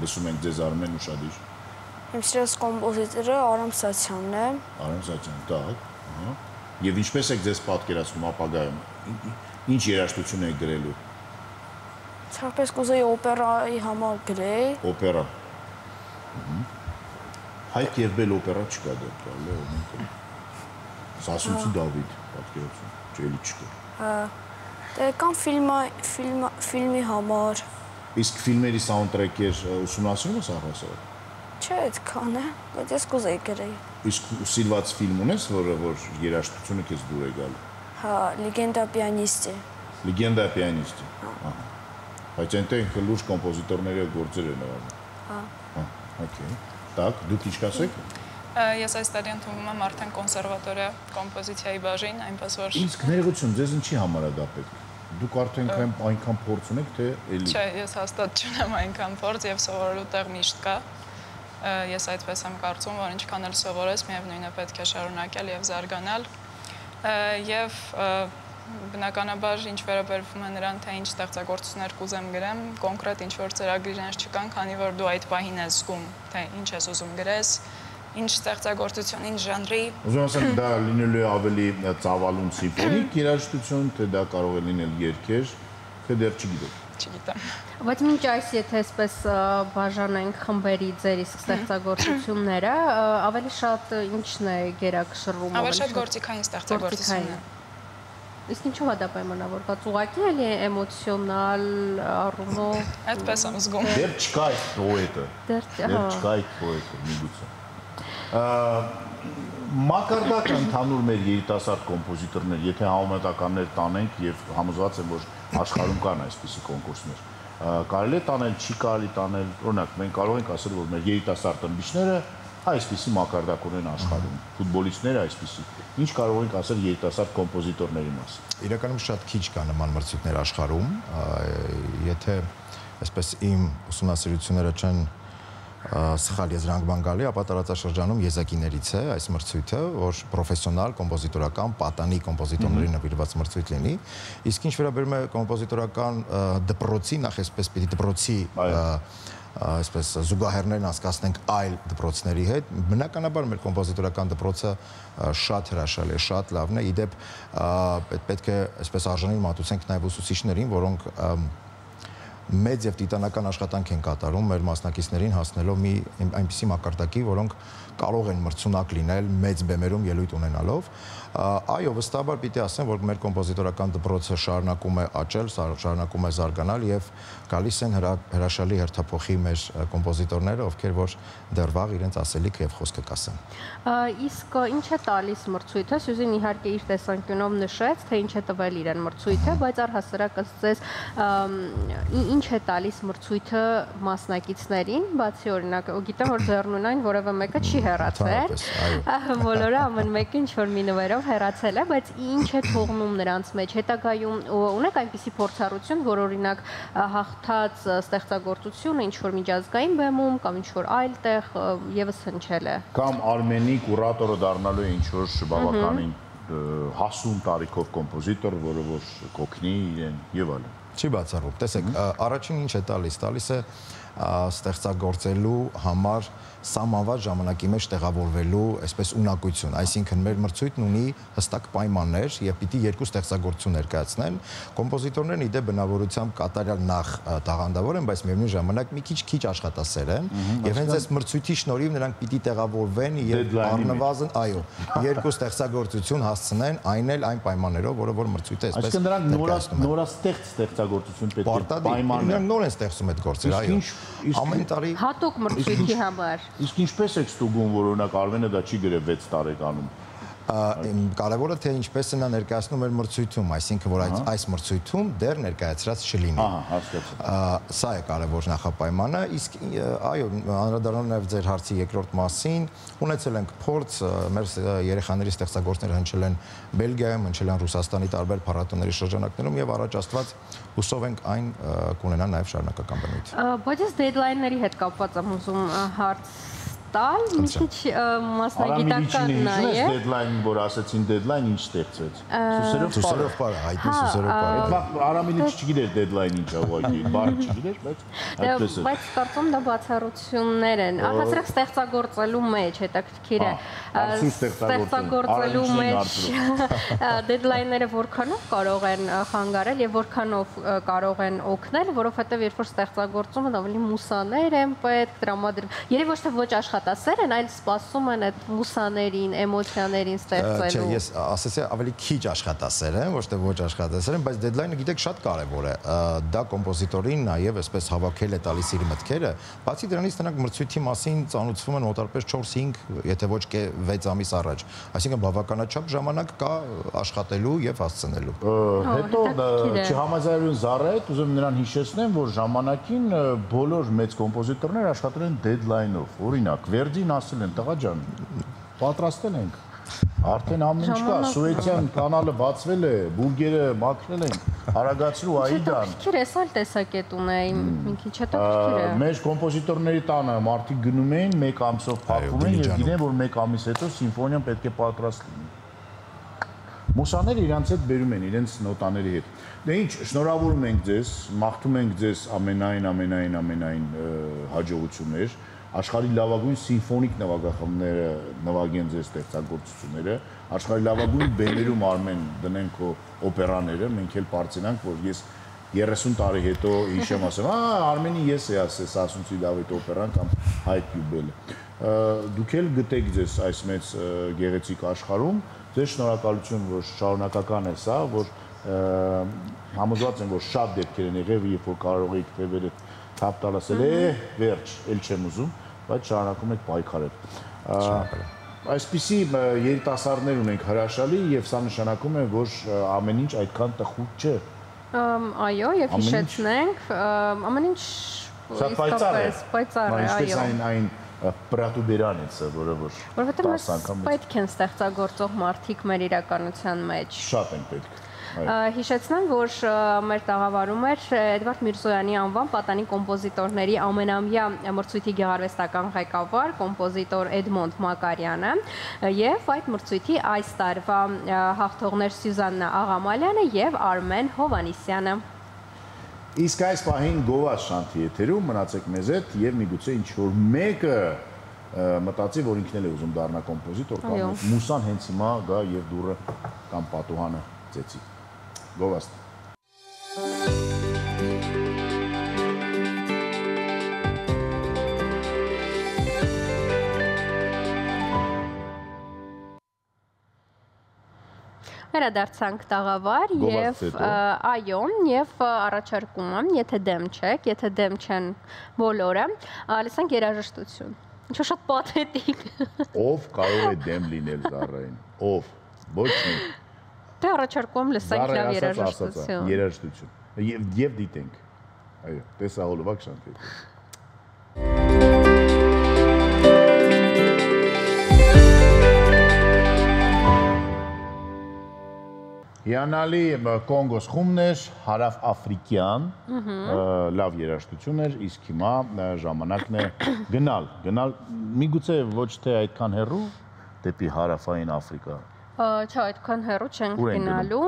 Լսում ենք ձեզ Արմեն ուշադիր։ Իմ սիրած կոմպոզիտորը Արամ Սաթյանն է։ Արամ Սաթյան, տակ, ահա։ Եվ ինչպես եք ձեզ պատկերացնում ապագայում։ Ինչ երաժշտություն եք գրելու։ Ցավոք կուզեի օպերայի համար գրեի։ Օպերա։ Հայք եւ բել օպերա չկա դեռ, լավ։ Սասունցի Դավիթ, պատկերացում, ջելի չկա։ Դե կան ֆիլմի համար։ Իսկ ֆիլմերի սաունդթրեքեր ուսումնասիրում ես առհասարակ։ Չէ, այդքան է, բայց ես կուզեի գրեի։ Իսկ սիրված ֆիլմ ունես, որ երաժշտությունը քեզ դուր է գալու։ Հա, Լեգենդա պիանիստի։ Լեգենդա պիանիստի։ Ահա։ Բայց այնտեղ լուրջ կոմպոզիտորների գործեր են անում։ Հա։ Հա, օքեյ։ Так, դուք ինչ կասեք։ Ես այս տարի ընդունվում եմ արդեն կոնսերվատորիա կոմպոզիցիայի բաժին, այնպես որ Իսկ ներողություն, ձեզ ինչի համար է դա պետք։ Դուք արդեն այնքան փորձ ունեք, թե էլի։ Չէ, ես հաստատ չունեմ այնքան փորձ եւ սովորելու տեղ միշտ կա։ Ես այդպես եմ կարծում, որ ինչքան էլ սովորես, միևնույն է պետք է շարունակել եւ զարգանալ։ Եվ Բնականաբար ինչ վերաբերվում է նրան, թե ինչ ստեղծագործություններ կուզեմ գրեմ, կոնկրետ ինչ-որ ծրագրեր չկան, քանի որ դու այդ պահին ես զգում, թե ինչ ես ուզում գրես, ինչ ստեղծագործություն, ինչ ժանրի։ Ուզում ասեմ, դա լինելու է ավելի ծավալուն սիմֆոնիկ երաժշտություն, թե դա կարող է լինել երգեր, թե դեռ չգիտեք։ Չգիտեմ։ Բայց մինչ այս եթե այսպես բաժանենք խմբերի ձեր իսկ ստեղծագործությունները, ավելի շատ ինչն է գերակշռում, ավելի շատ գործիքային ստեղծագործությունն է։ Իսկ ինչու՞ա դա պայմանավորված, ուղղակի էլի էմոցիոնալ առումով։ Այդպես եմ զգում։ Դեռ չկա այդ պոետը։ Դեռ չկա այդ պոետը, միգուցե։ Մակարդակը ընդհանուր մեր երիտասարդ կոմպոզիտորներ, եթե համեմատականներ տանենք եւ համոզված եմ, որ աշխարհում կան այսպիսի կոնկուրսներ, կարելի է տանել, չի կարելի տանել, օրինակ մենք կարող ենք ասել, որ մեր երիտասարդ ըմբիշները այսպիսի մակարդակ ունեն աշխարհում, ֆուտբոլիստները այսպիսի։ Ինչ կարող ենք ասել երիտասարդ կոմպոզիտորների մասին։ Իրականում շատ քիչ կա նման մրցույթներ աշխարհում, եթե այսպես իմ ուսումնասիրությունները չեն սխալ եզրանկման գալի, ապա տարածաշրջանում եզակիներից է այս մրցույթը, որ պրոֆեսիոնալ կոմպոզիտորական պատանի կոմպոզիտորների նվիրված մրցույթ լինի, իսկ ինչ վերաբերում է կոմպոզիտորական դպրոցի, նախ այսպես պիտի դպրոցի այսպես զուգահեռներն անցկացնենք այլ դպրոցների հետ, բնականաբար մեր կոմպոզիտորական դպրոցը շատ հրաշալի է, շատ լավն է, իդեպ պետք է այսպես արժանին մատուցենք նաև ուսուցիչներին, որոնք մեծ եւ տիտանական աշխատանք են կատարում մեր մասնակիցներին հասնելով մի այնպիսի մակարդակի, որոնք կարող են մրցունակ լինել մեծ բեմերում ելույթ ունենալով։ Այո, վստահաբար պիտի ասեմ, որ մեր կոմպոզիտորական դպրոցը շարունակում է աճել, շարունակում է զարգանալ եւ գալիս են հրաշալի հերթափոխի մեր կոմպոզիտորները, ովքեր որ դեռ վաղ իրենց ասելիքը եւ խոսքը կասեն։ Իսկ ինչ է տալիս մրցույթը, Սյուզին իհարկե իր տեսանկյունով նշեց, թե ինչ է տվել իրեն մրցույթը, բայց առհասարակ ըստ ինչ է տալիս մրցույթը մասնակիցներին, բացի օրինակ, գիտեմ, որ ձեռնունայն որևէ մեկը չի հեռացել, բոլորը ամեն մեկը ինչ-որ մի նվերով հեռացել է, բայց ինչ է թողնում նրանց մեջ, հետագայում ունեք այնպիսի փորձառություն, որ օրինակ հաղթած ստեղծագործությունը ինչ-որ միջազգային բեմում կամ ինչ-որ այլ տեղ եւս հնչել է։ Կամ Արմենի կուրատորը դառնալու է ինչ-որ բավականին հասուն տարիքով կոմպոզիտոր, որը որ կօգնի իրեն եւ այլն։ Չի բացառում։ Տեսեք, առաջին ինչ է տալիս է ստեղծագործելու համար սահմանված ժամանակի մեջ տեղավորվելու այսպես ունակություն, այսինքն մեր մրցույթն ունի հստակ պայմաններ եւ պիտի երկու ստեղծագործություն ներկայացնեն։ Կոմպոզիտորներն իդե բնավորությամբ կատարյալ նախ տաղանդավոր են, բայց միևնույն ժամանակ մի քիչ աշխատասեր են եւ հենց այս մրցույթի շնորհիվ նրանք պիտի տեղավորվեն եւ առնվազն, այո, երկու ստեղծագործություն հասցնեն, այն էլ այն պայմաններով, որը որ մրցույթը այսպես։ Այսինքն նրանք նորաստեղծ ստեղծագործություն պետք է պայմաններ։ Նրանք նոր են ստեղծում այդ գործերը, այո։ Ամեն տարի հատուկ մրցույթի համար։ Իսկ ինչպես եք ստուգում, որ օրինակ Արմենը դա չի գրել 6 տարեկանում։ Կարևորը թե ինչպես է նա ներկայացնում մեր մրցույթում, այսինքն որ այս մրցույթում դեռ ներկայացրած չլինի։ Սա է կարևոր նախապայմանը, իսկ այո, անդրադառնալով նաև ձեր հարցի երկրորդ մասին, ունեցել ենք փորձ, մեր երեխաների ստեղծագործները հնչել են Բելգիայում, հնչել են Ռուսաստանի տարբեր փառատոների շրջանակներում եւ առաջ Աստված հուսով ենք այն կունենա նաև շարունակական բնույթ։ Բայց ես դեդլայնների հետ կապված եմ ուզում հարց տալ, մի քիչ մասնագիտական նաև։ Դեդլայն, որ ասեցին դեդլայն, ինչ ստեղծեց։ Սուսերով պարը, հայտնի սուսերով պարը։ Արամիլը չգիտեր դեդլայն ինչ է ուղղակի, բառը չգիտեր, բայց այդպես է։ Բայց կարծում դա բացառություններ են։ Առհասարակ ստեղծագործելու մեջ հետաքրքիր է։ Ստեղծագործելու մեջ դեդլայնները որքանով կարող են խանգարել եւ որքանով կարող են օգնել, որովհետեւ երբ որ ստեղծագործում են ավելի մուսաներ են պետք, տրամադրում։ Երևի ոչ թե ոչ աշխատասեր են, այլ սպասում են այդ մուսաներին, էմոցիաներին ստեղծելու։ Չէ, ես ասեցի ավելի քիչ աշխատասեր են, ոչ թե ոչ աշխատասեր են, բայց դեդլայնը գիտեք շատ կարևոր է։ Դա կոմպոզիտորին նաև այսպես հավաքել է տալիս իր մտքերը, բացի դրանից նրանք մրցույթի մասին ծանոթվում են մոտարպես 4-5, եթե ոչ 6 ամիս առաջ։ Այսինքն բավականաչափ ժամանակ կա աշխատելու եւ հասցնելու։ Հետո չհամաձայնություն Զարայի հետ ուզում նրան հիշեցնեմ, որ ժամանակին բոլոր մեծ կոմպոզիտորները աշխատել են դեդլայնով։ Օրինակ, Վերդին ասել են, տղա ջան, պատրաստել ենք։ Արդեն ամեն ինչ կա, Սուեցյան կանալը բացվել է, բուրգերը մաքրել են, արագացրու Աիդան։ Քիչ էս այլ տեսակետ ունեի, մի քիչ հետաքրքիր է։ Մեր կոմպոզիտորների տանը մարդիկ գնում էին, 1 ամսով փակվում են եւ գիտեն, որ 1 ամիս հետո սիմֆոնիան պետք է պատրաստ լինի։ Մուսաները իրանց հետ բերում են իրենց նոտաների հետ։ Դե ինչ, շնորհավորում ենք ձեզ, մաղթում ենք ձեզ ամենայն հաջողություններ, աշխարհի լավագույն սիմֆոնիկ նվագախմբները նվագեն ձեր ստեղծագործությունները, աշխարհի լավագույն բեմերում Արմեն դնեն քո օպերաները, մենք էլ պարծենանք, որ ես 30 տարի հետո հիշեմ ասեմ, Արմենի ես է ասես Ասունցի Դավիթ օպերան կամ Հայկ Յուբելը։ Դուք էլ գտեք ձեզ այս մեծ գեղեցիկ աշխարհում, ձեր շնորհակալություն, որ շարունակական է սա, որ համոզված եմ, որ շատ դեպքեր են եղել, երբ որ կարող եք թևերը թափ տալ ասել, վերջ, էլ չեմ ուզում, բայց շարունակում եք պայքարել։ Այսպիսի երիտասարդներ ունենք հրաշալի եւ սա նշանակում է, որ ամեն ինչ այդքան տխուր չէ։ Այո, եւ հիշեցնենք, ամեն ինչ իսկապես պայծառ է, այո։ Ինչպես այն պրատուբերանից, որը որ որովհետեւ պետք են ստեղծագործող մարդիկ մեր իրականության մեջ։ Շատ են պետք։ Հիշեցնենք, որ մեր տաղավարում էր Էդվարդ Միրզոյանի անվան պատանի կոմպոզիտորների ամենամյա մրցույթի գեղարվեստական ղեկավար կոմպոզիտոր Էդմոնդ Մակարյանը եւ այդ մրցույթի այս տարվա հաղթողներ Սյուզաննա Աղամալյանը եւ Արմեն Հովանիսյանը։ Իսկ այս պահին գովազ շանթի եթերում մնացեք մեզ հետ եւ միգուցե ինչ որ մեկը մտածի, որ ինքն էլ է ուզում դառնա կոմպոզիտոր կամ մուսան հենց հիմա գա եւ դուրը կամ պատուհանը ծեցի։ Գովաստ։ Վերադարձանք տաղավար եւ այո, եւ առաջարկում եմ, եթե դեմ չեք, եթե դեմ չեն բոլորը, լսենք երաժշտություն։ Ինչու շատ պաթետիկ։ Ով կարող է դեմ լինել Զարային։ Ով։ Ոչ մի։ Դե առաջարկում լսենք լավ երաժշտություն։ Երաժշտություն։ Եվ դիտենք։ Այո, տեսահոլովակ շանթի։ Հիանալի Կոնգոս խումբն էր, հարավ աֆրիկյան, լավ երաժշտություն էր, իսկ հիմա ժամանակն է գնալ, միգուցե ոչ թե այդքան հեռու դեպի հարավային Աֆրիկա։ Չէ, այդքան հեռու չենք գնալու,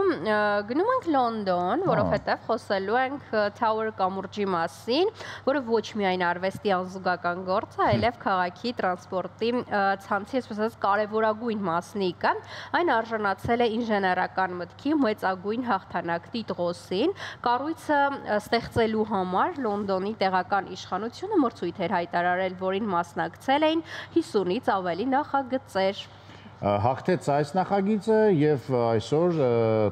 գնում ենք Լոնդոն, որովհետև խոսելու ենք Tower կամուրջի մասին, որը ոչ միայն արվեստի անզուգական գործ է, այլև քաղաքի տրանսպորտի ցանցի, այսպես ասած, կարևորագույն մասնիկը, այն արժանացել է ինժեներական մտքի մեծագույն հաղթանակ Տիտղոսին, կառույցը ստեղծելու համար Լոնդոնի տեղական իշխանությունը մրցույթ էր հայտարարել, որին մասնակցել էին 50-ից ավելի նախագծեր։ Հաղթեց այս նախագիծը եւ այսօր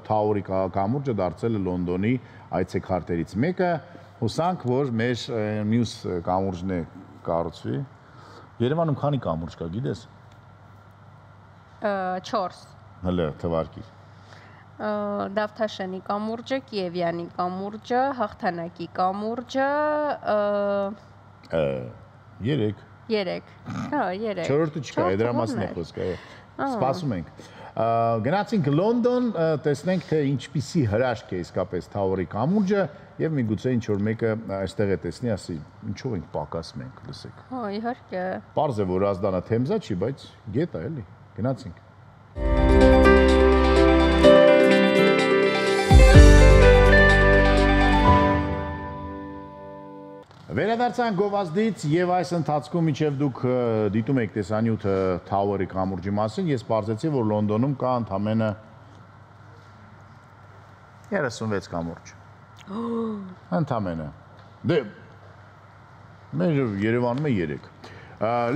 Tower-ի կամուրջը դարձել է Լոնդոնի այցեքարտերից մեկը։ Հուսանք, որ մեր մյուս կամուրջն է կառուցվի։ Երևանում քանի կամուրջ կա, գիտես։ 4։ Հələ թվարկիր։ Դավթաշենի կամուրջը, Կիևյանի կամուրջը, Հաղթանակի կամուրջը, 3։ Հա, 3։ Չորրորդը չկա, դրա մասին է խոսքը։ Սպասում ենք։ Գնացինք Լոնդոն, տեսնենք թե ինչպիսի հրաշք է իսկապես Tower-ի կամուրջը եւ միգուցե ինչ որ մեկը այստեղ է տեսնի, ասի, ինչով ենք պակաս մենք, լսեք։ Հա, իհարկե։ Պարզ է, որ Ազդանը Թեմզա չի, բայց գետ է, էլի։ Գնացինք։ Վերադարձանք գովազդից եւ այս ընթացքում իջև դուք դիտում եք տեսանյութը Tower-ի կամուրջի մասին, ես պարզեցի, որ Լոնդոնում կա ընդամենը 36 կամուրջ։ Ընդամենը։ Դե մեր Երևանում է 3։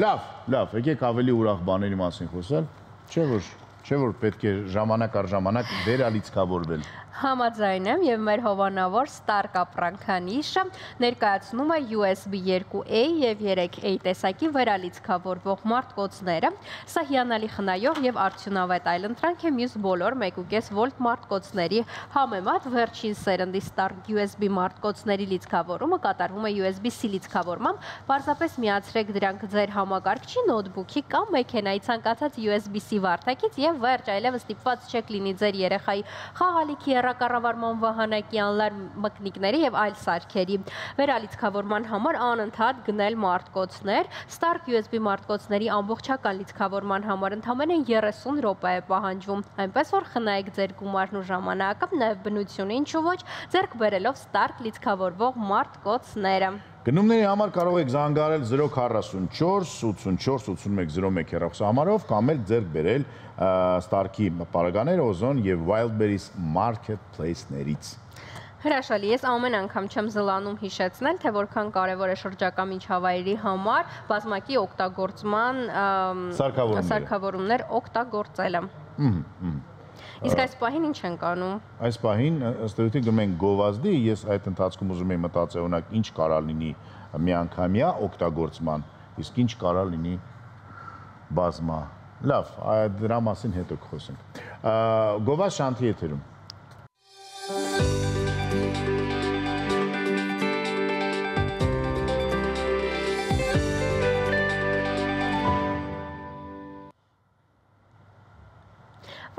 Լավ, եկեք ավելի ուրախ բաների մասին խոսել, չէ՞ որ պետք է ժամանակ առ ժամանակ վերալիցքավորվել։ Համաձայն եմ եւ մեր հովանավոր Star կապրանքանիշը ներկայացնում է USB 2A եւ 3A տեսակի վերալիցքավորվող մարտկոցները։ Սա հիանալի խնայող եւ արդյունավետ այլընտրանք է մյուս բոլոր 1.5 վոլտ մարտկոցների համեմատ։ Վերջին սերնդի Star USB մարտկոցների լիցքավորումը կատարվում է USB-C լիցքավորմամբ։ Պարզապես միացրեք դրանք ձեր համակարգչի, նոթբուքի կամ մեքենայի ցանկացած USB-C վարդակից եւ եւ վերջ, այլևս ստիպված չեք լինի ձեր երեխայի խաղալիքի, հեռակառավարման վահանակի, անլար մկնիկների եւ այլ սարքերի վերալիցքավորման համար անընդհատ գնել մարտկոցներ։ Stark USB մարտկոցների ամբողջական լիցքավորման համար ընդամենը 30 րոպե է պահանջվում, այնպես որ խնայեք ձեր գումարն ու ժամանակը, նաեւ բնությունը ինչու ոչ, ձեռք բերելով Stark լիցքավորվող մարտկոցները։ Գնումների համար կարող եք զանգարել 044 84 81 01 հեռախոսահամարով կամ էլ ձեռք բերել Stark-ի պարագաները Ozon եւ Wildberries Marketplace-ներից։ Հրաշալի, ես ամեն անգամ չեմ զլանում հիշեցնել, թե որքան կարևոր է շրջակա միջավայրի համար բազմակի օգտագործման սարքավորումներ օգտագործելը։ Իսկ այս պահին ինչ ենք անում։ Այս պահին ըստ էության գնում ենք գովազդի, ես այդ ընթացքում ուզում եմ մտածել օրինակ ինչ կարա լինի միանգամյա օգտագործման, իսկ ինչ կարա լինի բազմա։ Լավ, դրա մասին հետո կխոսենք։ Գովազդ շանթի եթերում։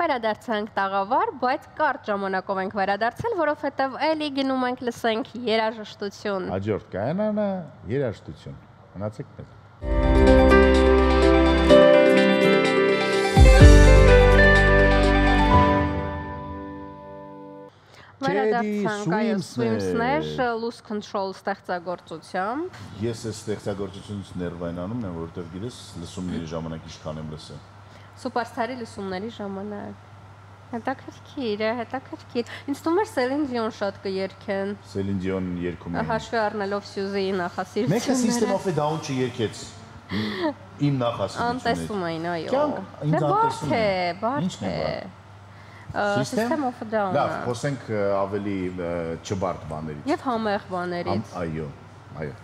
Վերադարձանք տաղավար, բայց կարճ ժամանակով ենք վերադարձել, որովհետև էլի գնում ենք լսենք երաժշտություն։ Հաջորդ կայանանը երաժշտություն։ Մնացեք մեզ։ Վերադարձանք այո Swimsներ Loose Control ստեղծագործությամբ։ Ես այս ստեղծագործությունից ներվայնանում եմ, որովհետև գիտես լսումների ժամանակ ինչքան եմ լսել։ Սուպերստարի լսումների ժամանակ։ Հետաքրքիր է, հետաքրքիր։ Ինձ թվում է Celine Dion շատ կերքեն։ Celine Dion երգում է։ Հաշվի առնելով Suzy-ի նախասիրությունները։ Մեկը System of a Down չերքեց։ Իմ նախասիրությունից։ Անտեսում էին, այո։ Բարդ է։ System of a Down։ Լավ, խոսենք ավելի չբարդ բաներից։ Եվ համեղ բաներից։ Այո, այո։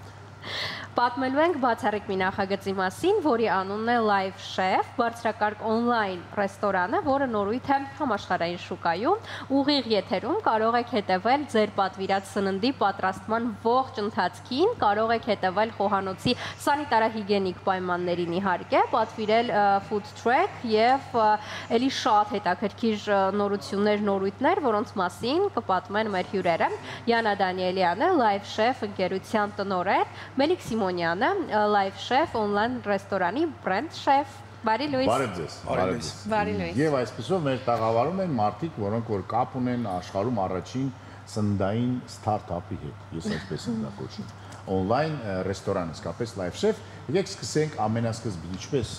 Պատմելու ենք բացառիկ մի նախագծի մասին, որի անունն է Live Chef, բարձրակարգ on-line ռեստորանը, որը նորույթ է համաշխարհային շուկայում, ուղիղ եթերում կարող եք հետևել ձեր պատվիրած սննդի պատրաստման ողջ ընթացքին, կարող եք հետևել խոհանոցի սանիտարահիգիենիկ պայմաններին իհարկե, պատվիրել food track եւ ելի շատ հետաքրքիր նորություններ, նորույթներ, որոնց մասին կպատմեն մեր հյուրերը։ Յանա Դանիելյանը, Live Chef ընկերության տնօրեն, Մելիք Սիմոնյանը, Live Chef on-line ռեստորանի brand chef։ Բարի լույս։ Բարև ձեզ։ Բարի լույս։ Եվ այսպեսով մեր տաղավարում են մարդիկ, որոնք որ կապ ունեն աշխարհում առաջին սննդային ստարտափի հետ։ Ես այսպես եմ դա կոչում։ On-line ռեստորան, իսկապես Live Chef։ Եկեք սկսենք ամենասկզբից, ինչպես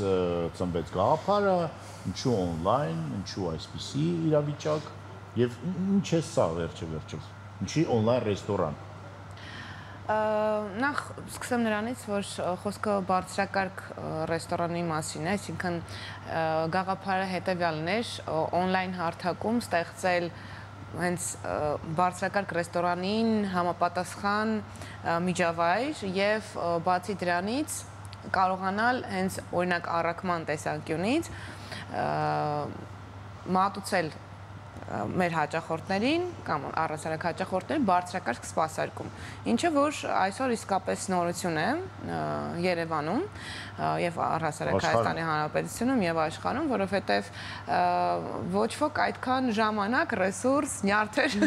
ծնվեց գաղափարը, ինչու on-line, ինչու այսպիսի իրավիճակ եւ ինչ է սա վերջը։ Ինչի on-line ռեստորան։ Նախ սկսեմ նրանից, որ խոսքը բարձրակարգ ռեստորանի մասին է, այսինքն գաղափարը հետևյալն էր, on-line հարթակում ստեղծել հենց բարձրակարգ ռեստորանին համապատասխան միջավայր եւ բացի դրանից կարողանալ հենց օրինակ առաքման տեսանկյունից մատուցել մեր հաճախորդներին կամ առասարակ հաճախորդներին բարձրակարգ սպասարկում, ինչը որ այսօր իսկապես նորություն է Երևանում եւ առասարակ Հայաստանի Հանրապետությունում եւ աշխարհում, որովհետեւ ոչ ոք այդքան ժամանակ, ռեսուրս, նյարդեր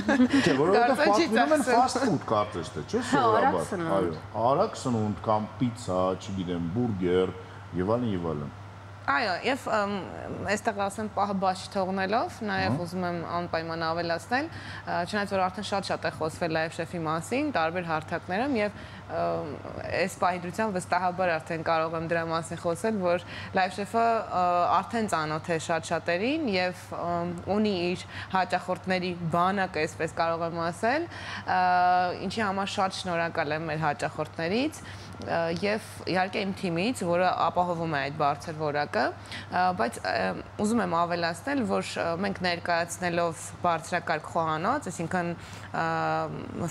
պատմում են fast food կարծես թե, չէ՞, սովորաբար։ Այո, արագ սնունդ կամ պիցա, չգիտեմ, բուրգեր եւ այլն։ Այո, եւ այստեղ ասեմ պահը բաց թողնելով, նաեւ ուզում եմ անպայման ավելացնել, չնայած որ արդեն շատ է խոսվել Live Chef-ի մասին, տարբեր հարթակներում եւ այս պահի դրությամբ վստահաբար արդեն կարող եմ դրա մասին խոսել, որ Live Chef-ը արդեն ծանոթ է շատ-շատերին եւ ունի իր հաճախորդների բանակը, այսպես կարող եմ ասել, ինչի համար շատ շնորհակալ եմ մեր հաճախորդներից եւ իհարկե իմ թիմից, որը ապահովում է այդ բարձր որակը, բայց ուզում եմ ավելացնել, որ մենք ներկայացնելով բարձրակարգ խոհանոց, այսինքն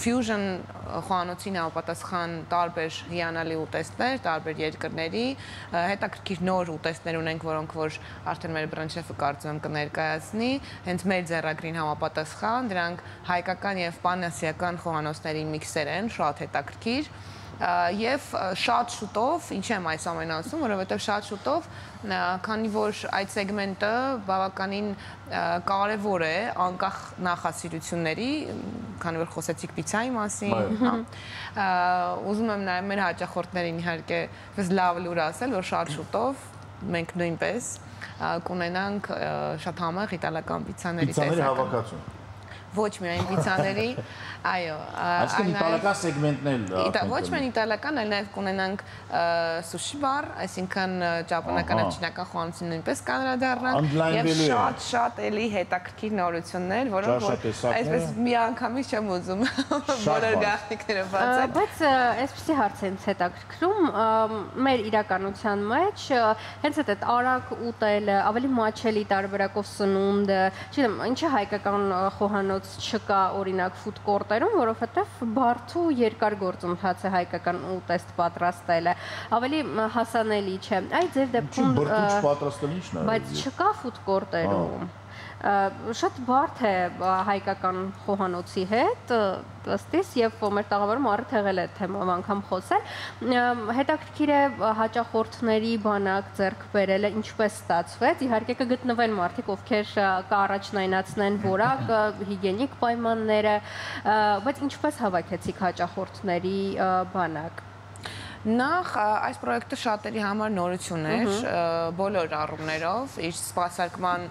fusion խոհանոցին համապատասխան տարբեր հիանալի ուտեստներ, տարբեր երկրների, հետաքրքիր նոր ուտեստներ ունենք, որոնք որ արդեն մեր brand chef-ը կարծում եմ կներկայացնի, հենց մեր ձեռագրին համապատասխան, դրանք հայկական եւ պանասիական խոհանոցների միքսեր են, շատ հետաքրքիր եւ շատ շուտով, ինչի եմ այս ամենը ասում, որովհետեւ շատ շուտով, քանի որ այդ սեգմենտը բավականին կարևոր է անկախ նախասիրությունների, քանի որ խոսեցիք պիցայի մասին, ուզում եմ նաեւ մեր հաճախորդներին իհարկե լավ լուր ասել, որ շատ շուտով մենք նույնպես կունենանք շատ համեղ իտալական պիցաների տեսակ։ Պիցաների հավաքածու։ Ոչ միայն պիցաների, այո, այսինքն իտալական սեգմենտն էլ ոչ միայն իտալական, այլ նաև կունենանք սուշի բար, այսինքն ճապոնական եւ չինական խոհանոցին նույնպես կանրադառնանք եւ շատ էլի հետաքրքիր նորություններ, որոնք այսպես միանգամից չեմ ուզում բոլոր գաղտնիքները բացել։ Բայց այսպեսի հարց է ինձ հետաքրքրում, մեր իրականության մեջ հենց այդ արագ ուտելը, ավելի մաչելի տարբերակով սնունդը, չգիտեմ, ինչի հայկական խոհանոց չկա օրինակ ֆուդ կորտերում, որովհետև բարդ ու երկար գործընթաց է հայկական ուտեստ պատրաստելը, ավելի հասանելի չէ։ Այդ ձեր դեպքում բայց չկա ֆուդ կորտերում։ Շատ բարդ է հայկական խոհանոցի հետ, ըստիս, եւ մեր տաղավարում առիթ եղել է թեմով անգամ խոսել։ Հետաքրքիր է հաճախորդների բանակ ձեռք բերելը ինչպես ստացվեց։ Իհարկե կգտնվեն մարդիկ, ովքեր կառաջնայնացնեն որակ, հիգիենիկ պայմանները, բայց ինչպես հավաքեցիք հաճախորդների բանակ։ Նախ այս պրոյեկտը շատերի համար նորություն էր բոլոր առումներով, իր սպասարկման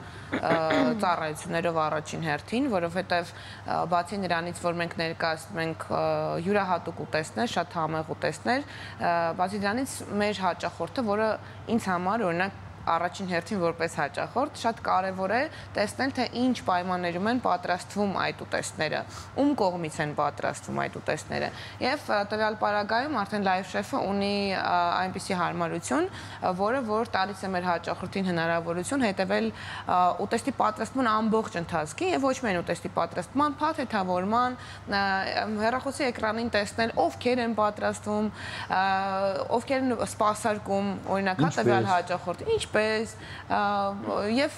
ծառայություններով առաջին հերթին, որովհետև բացի նրանից, որ մենք ներկայացնում ենք յուրահատուկ ուտեստներ, շատ համեղ ուտեստներ, բացի դրանից մեր հաճախորդը, որը ինձ համար օրինակ առաջին հերթին որպես հաճախորդ շատ կարևոր է տեսնել, թե ինչ պայմաններում են պատրաստվում այդ ուտեստները, ում կողմից են պատրաստվում այդ ուտեստները։ Եվ տվյալ պարագայում արդեն Live Chef-ը ունի այնպիսի հարմարություն, որը որ տալիս է մեր հաճախորդին հնարավորություն հետևել ուտեստի պատրաստման ամբողջ ընթացքին եւ ոչ միայն ուտեստի պատրաստման, փաթեթավորման, հեռախոսի էկրանին տեսնել ովքեր են պատրաստվում, ովքեր են սպասարկում, օրինակ տվյալ հաճախորդին, եւ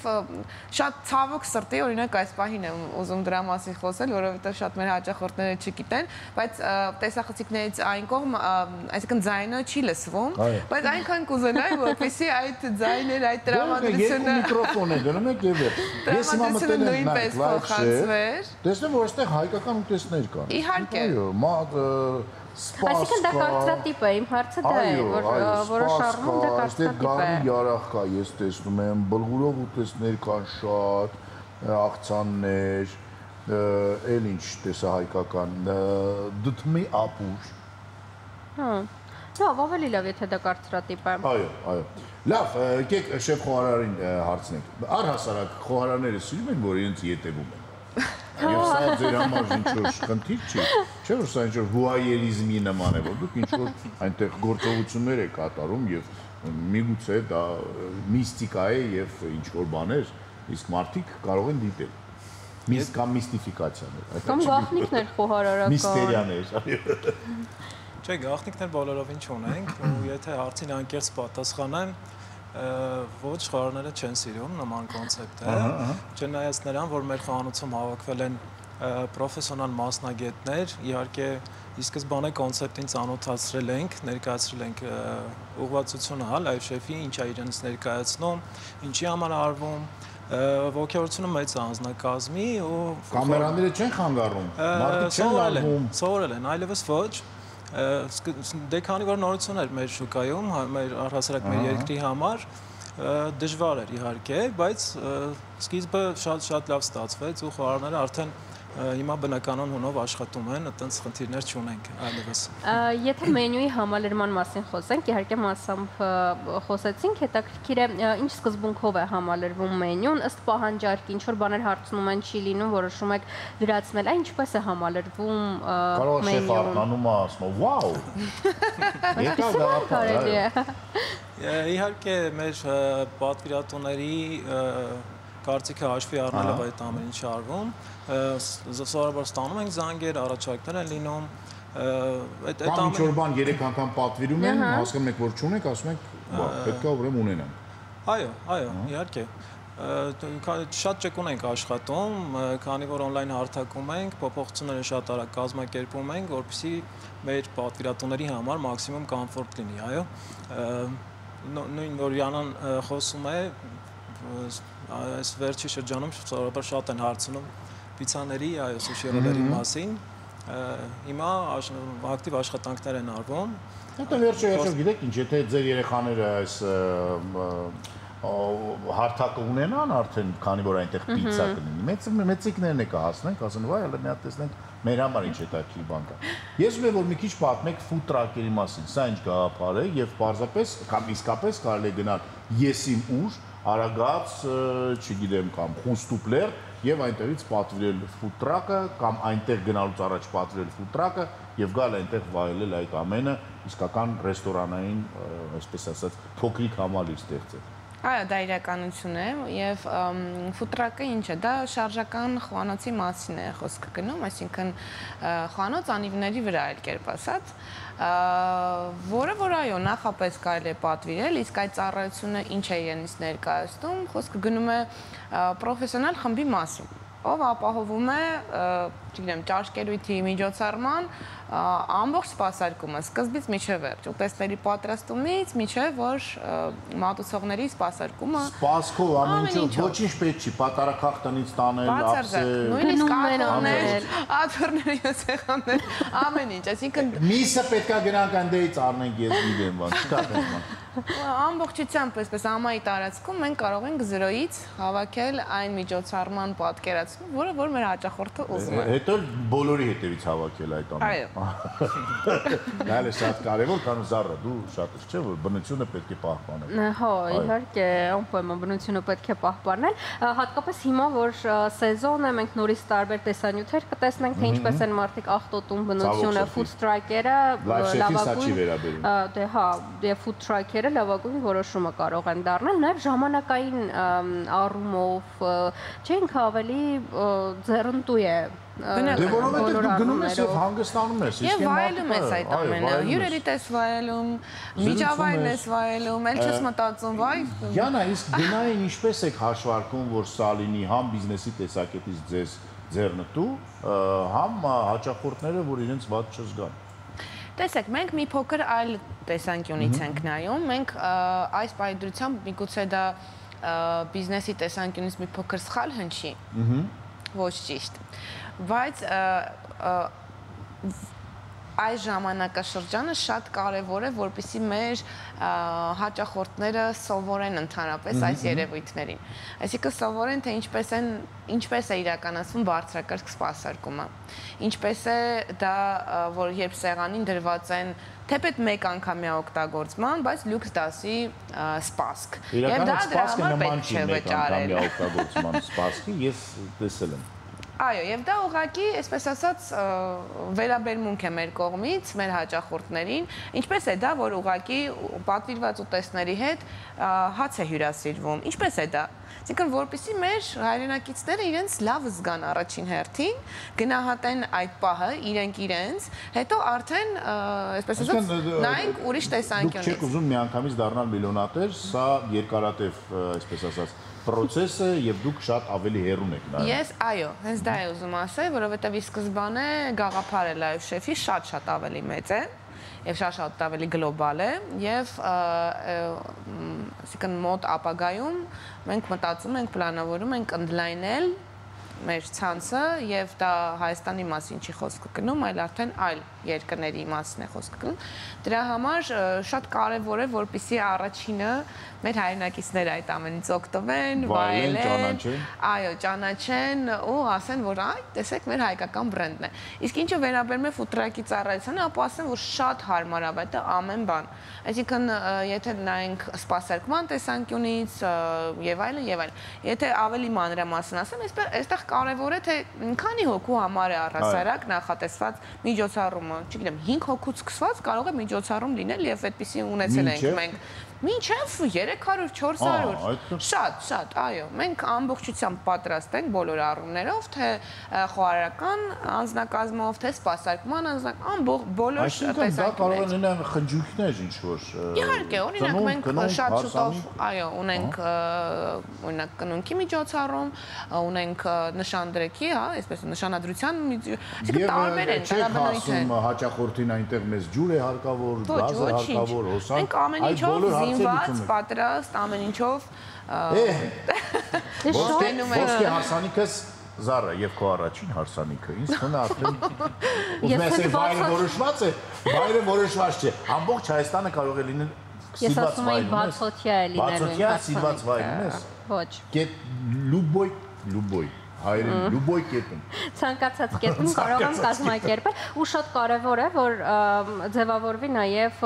շատ ցավոք սրտի օրինակ այս պահին եմ ուզում դրա մասին խոսել, որովհետեւ շատ մեր հաճախորդները չգիտեն, բայց տեսախցիկներից այն կողմ, այսինքն ձայնը չի լսվում, բայց այնքան կուզենայի, որպեսզի այդ ձայները, այդ տրամադրությունը միկրոֆոն է դնում եք եւ ես հիմա մտել եմ նույնպես փոխանցվեր։ Տեսնեմ, որ այստեղ հայկական ուտեստներ կան։ Իհարկե։ Այո, Այսինքն դա կարծրատիպ է, իմ հարցը դա է, որ որոշ առումով դա կարծրատիպ է։ Գարի ярախ կա, ես տեսնում եմ, բլղուրով ուտեստներ կան շատ, աղցաններ, էլ ինչ տեսա հայկական, դդմի ապուր։ Լավ, ավելի լավ, եթե դա կարծրատիպ է։ Այո։ Լավ, եկեք շեֆ խոհարարին հարցնենք։ Առհասարակ խոհարարները սիրում են, որ իրենց ետևում են։ Եվ սա ձեր համար ինչ-որ խնդիր չի, չէ՞ որ սա ինչ-որ վուայերիզմի նման է, որ դուք ինչ-որ այնտեղ գործողություններ եք կատարում եւ միգուցե դա միստիկա է եւ ինչ-որ բաներ, իսկ մարդիկ կարող են դիտել։ Կամ միստիֆիկացիաներ։ Կամ գաղտնիքներ խոհարարական։ Միստերիաներ, այո։ Չէ, գաղտնիքներ բոլորովին չունենք, ու եթե հարցին անկեղծ պատասխանեմ, ոչ խոհարարները չեն սիրում նման կոնցեպտը, չնայած նրան, որ մեր խոհանոցում հավաքվել են պրոֆեսիոնալ մասնագետներ, իհարկե ի սկզբանե կոնցեպտին ծանոթացրել ենք, ներկայացրել ենք ուղղվածությունը, Live Chef-ի, ինչ է իրենց ներկայացնում, ինչի համար արվում, ոգևորությունը մեծ անձնակազմի ու կամերաները չեն խանգարում, մարդիկ չեն լարվում, սովորել են, այլևս ոչ։ Դե քանի որ նորություն էր մեր շուկայում, մեր առհասարակ մեր երկրի համար դժվար էր իհարկե, բայց սկիզբը շատ լավ ստացվեց ու խոհարարները արդեն հիմա բնականon հունով աշխատում են, այդտենց խնդիրներ չունենք այլևս։ Եթե մենյուի համալրման մասին խոսենք, իհարկե մասամբ խոսեցինք, հետաքրքիր է ինչ սկզբունքով է համալրվում մենյուն, ըստ պահանջարկի, ինչ որ բաներ հարցնում են չի լինում, որոշում եք դրացնել, այն ինչպես է համալրվում մենյուն։ Կարող է շեֆ Արմանում ասում, «Վաու»։ Այսպես կարելի է։ Իհարկե մեր պատվիրատուների կարծիքը հաշվի առնելով այդ ամեն ինչը արվում, սովորաբար ստանում ենք զանգեր, առաջարկներ են լինում, Կամ ինչ-որ բան 3 անգամ պատվիրում են, հասկանում եք, որ չունեք, ասում եք, պետք է ուրեմն ունենանք։ Այո, իհարկե։ շատ ճկուն ենք աշխատում, քանի որ on-line հարթակում ենք, փոփոխությունները շատ արագ կազմակերպում ենք, որպեսզի մեր պատվիրատուների համար մաքսիմում կոմֆորտ լինի, այո։ Նույն որ Յանան խոսում է, այս վերջի շրջանում սովորաբար շատ են հարցնում պիցաների, այո, սուշի ռոլերի մասին։ Հիմա ակտիվ աշխատանքներ են արվում։ Հետո վերջերս գիտեք ինչ, եթե ձեր երեխաները այս հարթակը ունենան արդեն, քանի որ այնտեղ պիցա կլինի, մեծիկներն է կհասնենք, ասեն, վայ, հələ մի հատ տեսնենք մեր համար ինչ հետաքրքիր բան կա։ Ես ուզում եմ որ մի քիչ պատմեք ֆուդ տրակերի մասին, սա ինչ գաղափար է եւ պարզապես կամ իսկապես կարելի է գնալ եսիմ ուր, Արագած, չգիտեմ, կամ Խուստուպլեր եւ այնտեղից պատվիրել ֆուդ տրակը կամ այնտեղ գնալուց առաջ պատվիրել ֆուդ տրակը եւ գալ այնտեղ վայելել այդ ամենը, իսկական ռեստորանային, այսպես ասած, փոքրիկ համալիր ստեղծել։ Այո, դա իրականություն է եւ ֆուտրակը ինչ է, դա շարժական խոհանոցի մասին է խոսքը գնում, այսինքն խոհանոց անիվների վրա այլ կերպ ասած, որը որ այո, նախապես կարելի է պատվիրել, իսկ այդ ծառայությունը ինչ է իրենից ներկայացնում, խոսքը գնում է պրոֆեսիոնալ խմբի մասին, ով ապահովում է, չգիտեմ, ճաշկելույթի միջոցառման ամբողջ սպասարկումը, սկզբից մինչև վերջ, ուտեստների պատրաստումից մինչև որ մատուցողների սպասարկումը սպասքով ամենից ոչինչ պետք չի, պատարակախ տնից տանել, ապսել, նույնիսկ աթոռներ, աթոռները յոսեղանել, ամեն ինչ, այսինքն միսը պետքա գնանք այնտեղից առնենք, ես գիտեմ, բան, չկա պետք։ Ամբողջությամբ, այսպես ամայի տարածքում մենք կարող ենք 0-ից հավաքել այն միջոցառման պատկերացումը, որը որ մեր հաճախորդը ուզում է։ Հետո բոլորի հետևից հավաքել այդ ամենը։ Դա էլ է շատ կարևոր, քան Զառա, դու շատ ես, չէ՞, որ բնությունը պետք է պահպանել։ Հա, իհարկե, անպայման բնությունը պետք է պահպանել, հատկապես հիմա որ սեզոն է, մենք նորից տարբեր տեսանյութեր կտեսնենք, թե ինչպես են մարդիկ աղտոտում բնությունը, food strike-երը, լավագույն, դե հա, food strike-երը լավագույն որոշումը կարող են դառնալ, նաև ժամանակային առումով չենք ավելի ձեռնտու է Դե որովհետև դու գնում ես եւ հանգստանում ես, իսկ եւ վայելում ես այդ ամենը, հյուրերիդ ես վայելում, միջավայրն ես վայելում, ել չես մտածում, վայ։ Յանա, իսկ գնային ինչպես եք հաշվարկում, որ սա լինի համ բիզնեսի տեսակետից ձեզ ձեռնտու, համ հաճախորդները, որ իրենց ված չզգան։ Տեսեք, մենք մի փոքր այլ տեսանկյունից ենք նայում, մենք այս պայդրությամբ միգուցե դա բիզնեսի տեսանկյունից մի փոքր սխալ հնչի, ոչ ճիշտ, բայց այս ժամանակաշրջանը շատ կարևոր է, որպեսզի մեր հաճախորդները սովորեն ընդհանրապես այս երևույթներին։ Այսինքն սովորեն, թե ինչպես է իրականացվում բարձրակարգ սպասարկումը, ինչպես է դա, որ երբ սեղանին դրված են թեպետ մեկ անգամյա օգտագործման, բայց լյուքս դասի սպասք։ Եվ դա դրա համար պետք չէ վճարել։ Օգտագործման սպասքի ես տեսել եմ։ Այո, եւ դա ուղղակի, այսպես ասած, վերաբերմունք է մեր կողմից, մեր հաճախորդներին, ինչպես է դա, որ ուղղակի պատվիրված ուտեստների հետ հաց է հյուրասիրվում, ինչպես է դա։ Այսինքն, որպեսզի մեր հայրենակիցները իրենց լավ զգան առաջին հերթին, գնահատեն այդ պահը իրենք իրենց, հետո արդեն, այսպես ասած, նայենք ուրիշ տեսանկյունից։ Դուք չեք ուզում միանգամից դառնալ միլիոնատեր, սա երկարատև, այսպես ասած, process-ը եւ դուք շատ ավելի հեռուն եք նայում։ Ես, այո, հենց դա եմ ուզում ասել, որովհետեւ ի սկզբանե գաղափարը Live Chef-ի շատ ավելի մեծ է եւ շատ ավելի գլոբալ է եւ այսինքն մոտ ապագայում մենք մտածում ենք, պլանավորում ենք ընդլայնել մեր ցանցը եւ դա Հայաստանի մասին չի խոսքը գնում, այլ արդեն այլ երկրների մասին է խոսքը գնում։ Դրա համար շատ կարեւոր է, որպեսզի առաջինը մեր հայրենակիցները այդ ամենից օգտվեն, վայելեն, այո, ճանաչեն ու ասեն, որ այ, տեսեք, մեր հայկական բրենդն է։ Իսկ ինչը վերաբերում է ֆուտրակի ծառայությանը, ապա ասեն, որ շատ հարմարավետ է ամեն բան։ Այսինքն, եթե նայենք սպասարկման տեսանկյունից եւ այլն, եթե ավելի մանրամասն ասեմ, այստեղ կարևոր է, թե քանի հոգու համար է առհասարակ նախատեսված միջոցառումը, չգիտեմ, 5 հոգուց սկսված կարող է միջոցառում լինել եւ այդպեսի ունեցել ենք մենք մինչև 300-400։ Շատ, այո։ Մենք ամբողջությամբ պատրաստ ենք բոլոր առումներով, թե խոհարարական անձնակազմով, թե սպասարկման անձնակազմով, բոլոր տեսակետներ։ Այսինքն դա կարող են լինել խնջույքներ ինչ-որ։ Իհարկե, օրինակ մենք շատ շուտով, այո, ունենք օրինակ կնունքի միջոցառում, ունենք նշանդրեքի, հա, այսպես նշանադրության, այսինքն տարբեր են, տարաբնույթ են։ Հաճախորդին այնտեղ մեզ ջուր է հարկավոր, գազ է հարկավոր, հոսանք։ Մենք ամեն ինչով զինված, պատրաստ, ամեն ինչով ոսկե հարսանիքս Զառա եւ քո առաջին հարսանիքը ինձ թվում է արդեն ուզում եմ վայրը որոշված է, վայրը որոշված չէ։ Ամբողջ Հայաստանը կարող է լինել սիլված վայր, բացօթյա է լինելու։ Բացօթյա սիլված վայր ունես։ Ոչ։ Կետ լուբոյ հայերեն լուբոյ կետում։ Ցանկացած կետում կարող եմ կազմակերպել ու շատ կարևոր է որ ձևավորվի նաև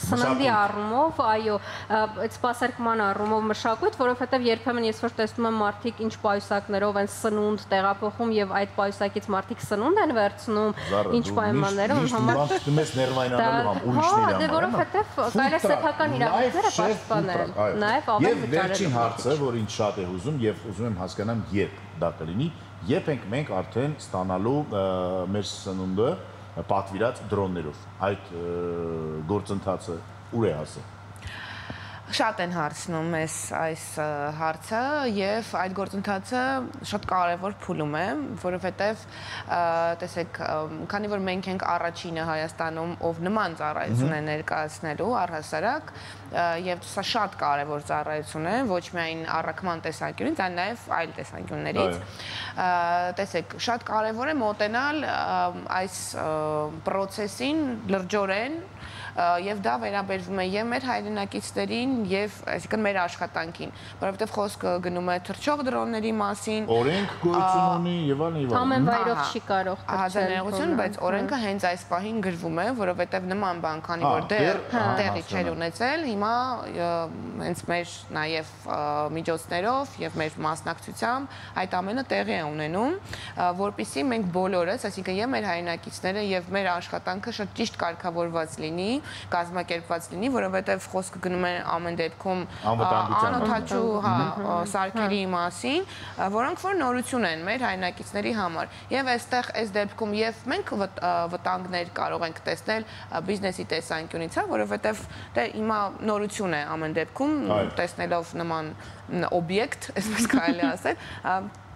սննդի առումով, այո, այդ սպասարկման առումով մշակույթ, որովհետև երբեմն ես որ տեսնում եմ մարդիկ ինչ պայուսակներով են սնունդ տեղափոխում եւ այդ պայուսակից մարդիկ սնունդ են վերցնում, ինչ պայմաններում համար դες ներվայնանալու համ ուրիշների համար։ Դե որովհետև կարելի է սեփական իրավունքները պաշտպանել։ Նաև ավելի Եվ վերջին հարցը, որ ինձ շատ է հուզում եւ ուզում եմ հասկանամ երբ դա կլինի, երբ ենք մենք արդեն ստանալու մեր սնունդը պատվիրած դրոններով։ Այդ գործընթացը ուր է հասել։ Շատ են հարցնում ես այս հարցը եւ այդ գործընթացը շատ կարեւոր փուլում է, որովհետեւ տեսեք, քանի որ մենք ենք առաջինը Հայաստանում, ով նման ծառայություն է ներկայացնելու առհասարակ եւ սա շատ կարեւոր ծառայություն է, ոչ միայն առաքման տեսանկյունից, այլ նաեւ այլ տեսանկյուններից։ Տեսեք, շատ կարեւոր է մոտենալ այս process-ին լրջորեն եւ դա վերաբերվում է եւ մեր հայրենակիցներին եւ այսինքն մեր աշխատանքին, որովհետեւ խոսքը գնում է թռչող դրոնների մասին, օրենք գոյություն ունի եւ այլն։ Ամեն վայրով չի կարող թռչել, բայց օրենքը հենց այս պահին գրվում է, որովհետեւ նման բան, քանի որ դեռ տեղի չէր ունեցել, հիմա հենց մեր նաեւ միջոցներով եւ մեր մասնակցությամբ այդ ամենը տեղի է ունենում, որպեսզի մենք բոլորս, այսինքն եւ մեր հայրենակիցները եւ մեր աշխատանքը շատ ճիշտ կարգավորված լինի, կազմակերպված լինի, որովհետև խոսքը գնում է ամեն դեպքում անօթաչու սարքերի մասին, որոնք որ նորություն են մեր հայրենակիցների համար։ Եվ այստեղ այս դեպքում եւ մենք վտանգներ կարող ենք տեսնել բիզնեսի տեսանկյունից, որովհետև դե հիմա նորություն է ամեն դեպքում տեսնելով նման օբյեկտ, այսպես կարելի ասել,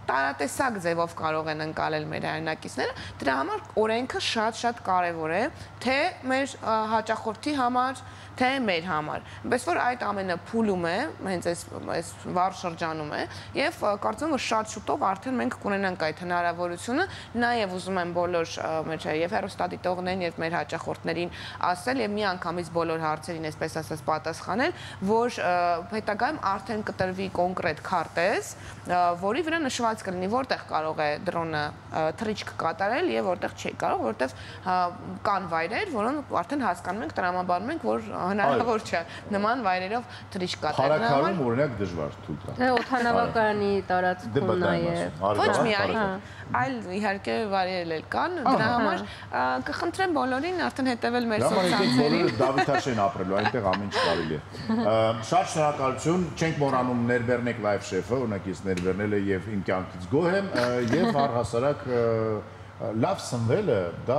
տարատեսակ ձևով կարող են ընկալել մեր հայրենակիցները, դրա համար օրենքը շատ կարևոր է, թե մեր հաճախորդի համար, թե մեր համար։ Բայց որ այդ ամենը փուլում է, հենց այս վառ շրջանում է, եւ կարծում եմ որ շատ շուտով արդեն մենք կունենանք այդ հնարավորությունը, նաեւ ուզում եմ բոլոր մեր եւ հեռուստադիտողներին եւ մեր հաճախորդներին ասել եւ միանգամից բոլոր հարցերին այսպես ասած պատասխանել, որ հետագայում արդեն կտրվի կոնկրետ քարտեզ, որի վրա նշված կլինի որտեղ կարող է դրոնը թռիչք կատարել եւ որտեղ չի կարող, որտեղ կան վայրեր, որոնք արդեն հասկանում ենք, տրամաբանում ենք, որ հնարավոր չէ նման վայրերով թռիչք կատարել։ Փառաքարում օրինակ դժվար թույլ տա։ Դե օդանավակայանի տարածքում նաեւ։ Ոչ միայն, այլ իհարկե վայրեր էլ կան, դրա համար կխնդրեմ բոլորին արդեն հետևել մեր սոցցանցերին։ Բոլորը Դավիթաշեն ապրելու, այնտեղ ամեն ինչ կարելի է։ Շատ շնորհակալություն, չենք մոռանում ներբեռնեք լայվ շեֆը, օրինակ ես ներբեռնել եմ եւ իմ կյանքից գոհ եմ եւ առհասարակ լավ սնվելը դա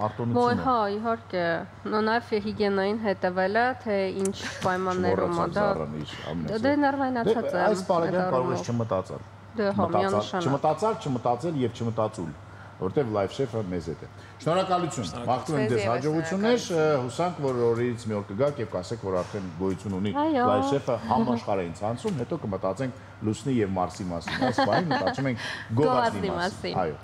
արտոնություն է։ Հա, իհարկե։ Նաև հիգիենային հետևելը, թե ինչ պայմաններում է դա։ Դե ներվայնացած է։ Այս բառերն կարող ես չմտածել։ Դե հա, միանշանակ։ Չմտածել եւ չմտածուլ, որտեղ լայվ շեֆը մեզ հետ է։ Շնորհակալություն։ Մաղթում եմ ձեզ հաջողություններ, հուսանք որ օրերից մի օր կգաք եւ կասեք որ արդեն գոյություն ունի լայվ շեֆը համաշխարհային ցանցում, հետո կմտածենք Լուսնի եւ Մարսի մասին։ Այս բանը մտածում ենք Գովազդի մասին։ Այո։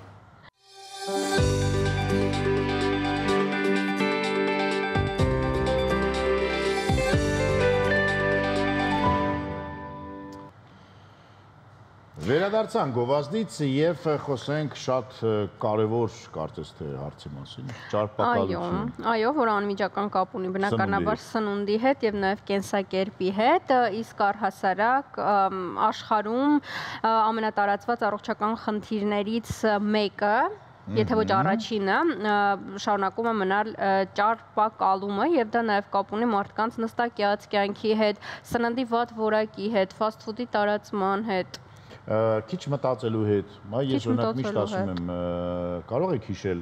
Վերադարձանք Գովազդից եւ խոսենք շատ կարեւոր կարծես թե հարցի մասին, ճարպակալություն։ Այո, որ անմիջական կապ ունի բնականաբար սնունդի հետ եւ նաեւ կենսակերպի հետ, իսկ առհասարակ աշխարհում ամենատարածված առողջական խնդիրներից մեկը եթե ոչ առաջինը, շարունակում է մնալ ճարպակալումը եւ դա նաեւ կապ ունի մարդկանց նստակյաց կյանքի հետ, սննդի վատ որակի հետ, ֆաստ ֆուդի տարածման հետ։ Քիչ մտածելու հետ, ես օրինակ միշտ ասում եմ, կարող եք հիշել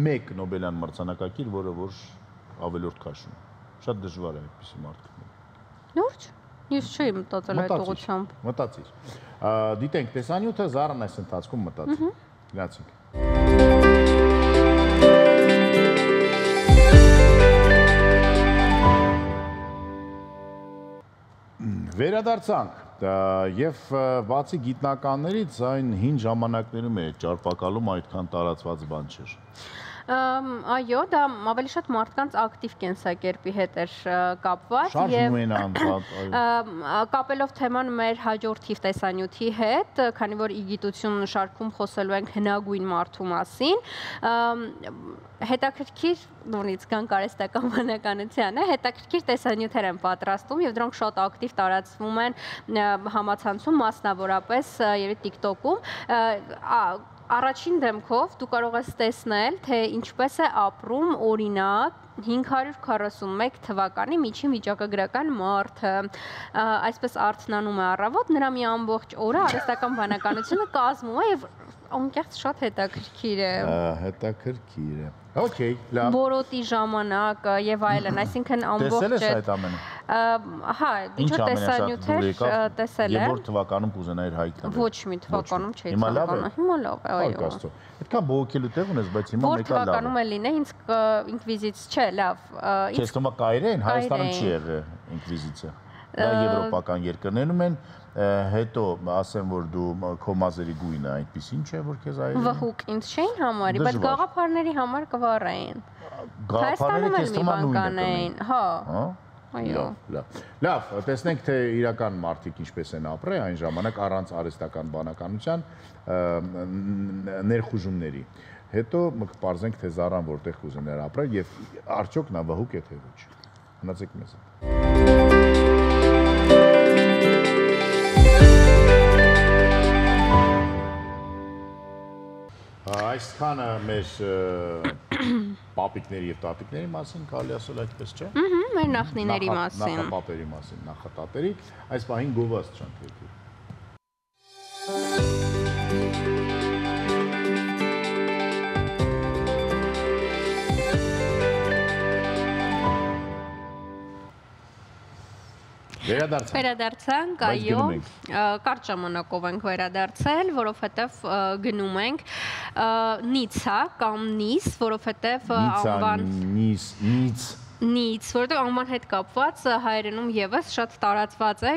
մեկ Նոբելյան մրցանակակիր, որը որ ավելորդ քաշում։ Շատ դժվար է այդպիսի մարդ գտնել։ Լուրջ։ Ես չի մտածել այդ ուղղությամբ։ Մտածիր։ Դիտենք տեսանյութը, Զարան այս ընթացքում մտածի։ Գնացինք։ Վերադարձանք եւ բացի գիտնականներից այն հին ժամանակներում է ճարպակալում այդքան տարածված բան չէր։ Այո, դա ավելի շատ մարդկանց ակտիվ կենսակերպի հետ էր կապված եւ կապելով թեման մեր հաջորդ թիվ տեսանյութի հետ, քանի որ իգիտություն շարքում խոսելու ենք հնագույն մարդու մասին, հետաքրքիր նորից կան կարեստական բանականությանը, հետաքրքիր տեսանյութեր են պատրաստում եւ դրանք շատ ակտիվ տարածվում են համացանցում, մասնավորապես եւ TikTok-ում։ Առաջին դեմքով դու կարող ես տեսնել, թե ինչպես է ապրում օրինակ 541 թվականի միջին վիճակագրական մարդը, այսպես արթնանում է առավոտ, նրա մի ամբողջ օրը արհեստական բանականությունը կազմում է եւ անկեղծ շատ հետաքրքիր է։ Հետաքրքիր է։ Okay, լավ։ Որոտի ժամանակ եւ այլն, այսինքն ամբողջ տեսել ես այդ ամենը։ Հա, ինչ տեսանյութեր տեսել եմ։ Եվ որ թվականում կուզենայիր հայտնել։ Ոչ մի թվականում չէի ցանկանում։ Հիմա լավ է, այո։ Այդքան բողոքելու տեղ ունես, բայց հիմա մեկը լավ է։ Որ թվականում է լինե, ինձ ինկվիզից չէ, լավ։ Քեզ թվում է կայրեն, Հայաստանում չի եղել ինկվիզիցիա։ Դա եվրոպական երկրներում են, հետո ասեմ, որ դու քո մազերի գույնը այնպեսին չէ, որ քեզ այրեն։ Վհուկ ինձ չէին համարի, բայց գաղափարների համար կվառային։ Գաղափարները քեզ թվում է նույնն են։ Հա։ Այո։ Լավ, տեսնենք թե իրական մարդիկ ինչպես են ապրել այն ժամանակ առանց արհեստական բանականության ներխուժումների։ Հետո կպարզենք թե Զարան որտեղ կուզեներ ապրել եւ արդյոք նա վհուկ է թե ոչ։ Մնացեք մեզ հետ։ Այսքանը մեր պապիկների եւ տատիկների մասին կարելի ասել այդպես չէ։ Մեր նախնիների մասին։ Նախապապերի մասին, նախատատերի, այս պահին գովաստ չանք եկել։ Վերադարձանք, այո, կարճ ժամանակով ենք վերադարձել, որովհետև գնում ենք Նիցա կամ Նիս, որովհետև անվան Նից, որովհետև անվան հետ կապված հայերենում եւս շատ տարածված է,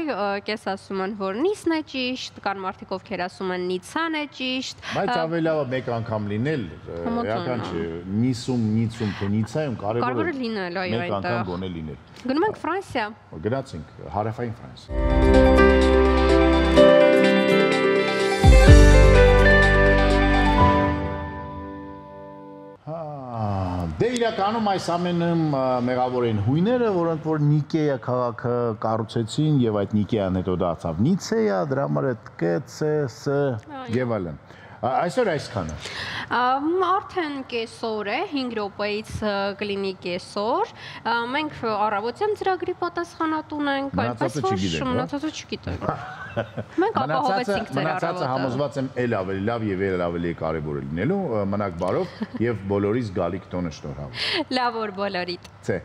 կես ասում են, որ Նիսն է ճիշտ, կան մարդիկ, ովքեր ասում են Նիցան է ճիշտ։ Բայց ավելի լավ է մեկ անգամ լինել, էական չէ, Նիսում, թե Նիցայում կարևոր է լինել, այո, մեկ անգամ գոնե լինել։ Գնում ենք Ֆրանսիա։ Գնացինք հարավային Ֆրանսիա։ Դե իրականում այս ամենում մեղավոր են հույները, որոնք որ Նիկեա քաղաքը կառուցեցին եւ այդ Նիկեան հետո դարձավ Նիցեա, դրա համար այդ ԿՑՍ եւ այլն։ Այսօր այսքանը։ Արդեն կեսօր է, 5 րոպեից կլինի կեսօր։ Մենք առավոտյան ծրագրի պատասխանատուն ենք, այնպես որ մնացածը չգիտենք։ Մենք ապահովեցինք ձեր առավոտը։ Մնացածը համոզված եմ էլ ավելի լավ եւ էլ ավելի կարեւոր է լինելու։ Մնաք բարով եւ բոլորիս գալիք տոնը շնորհավոր։ Լավ օր բոլորիդ։ Ցե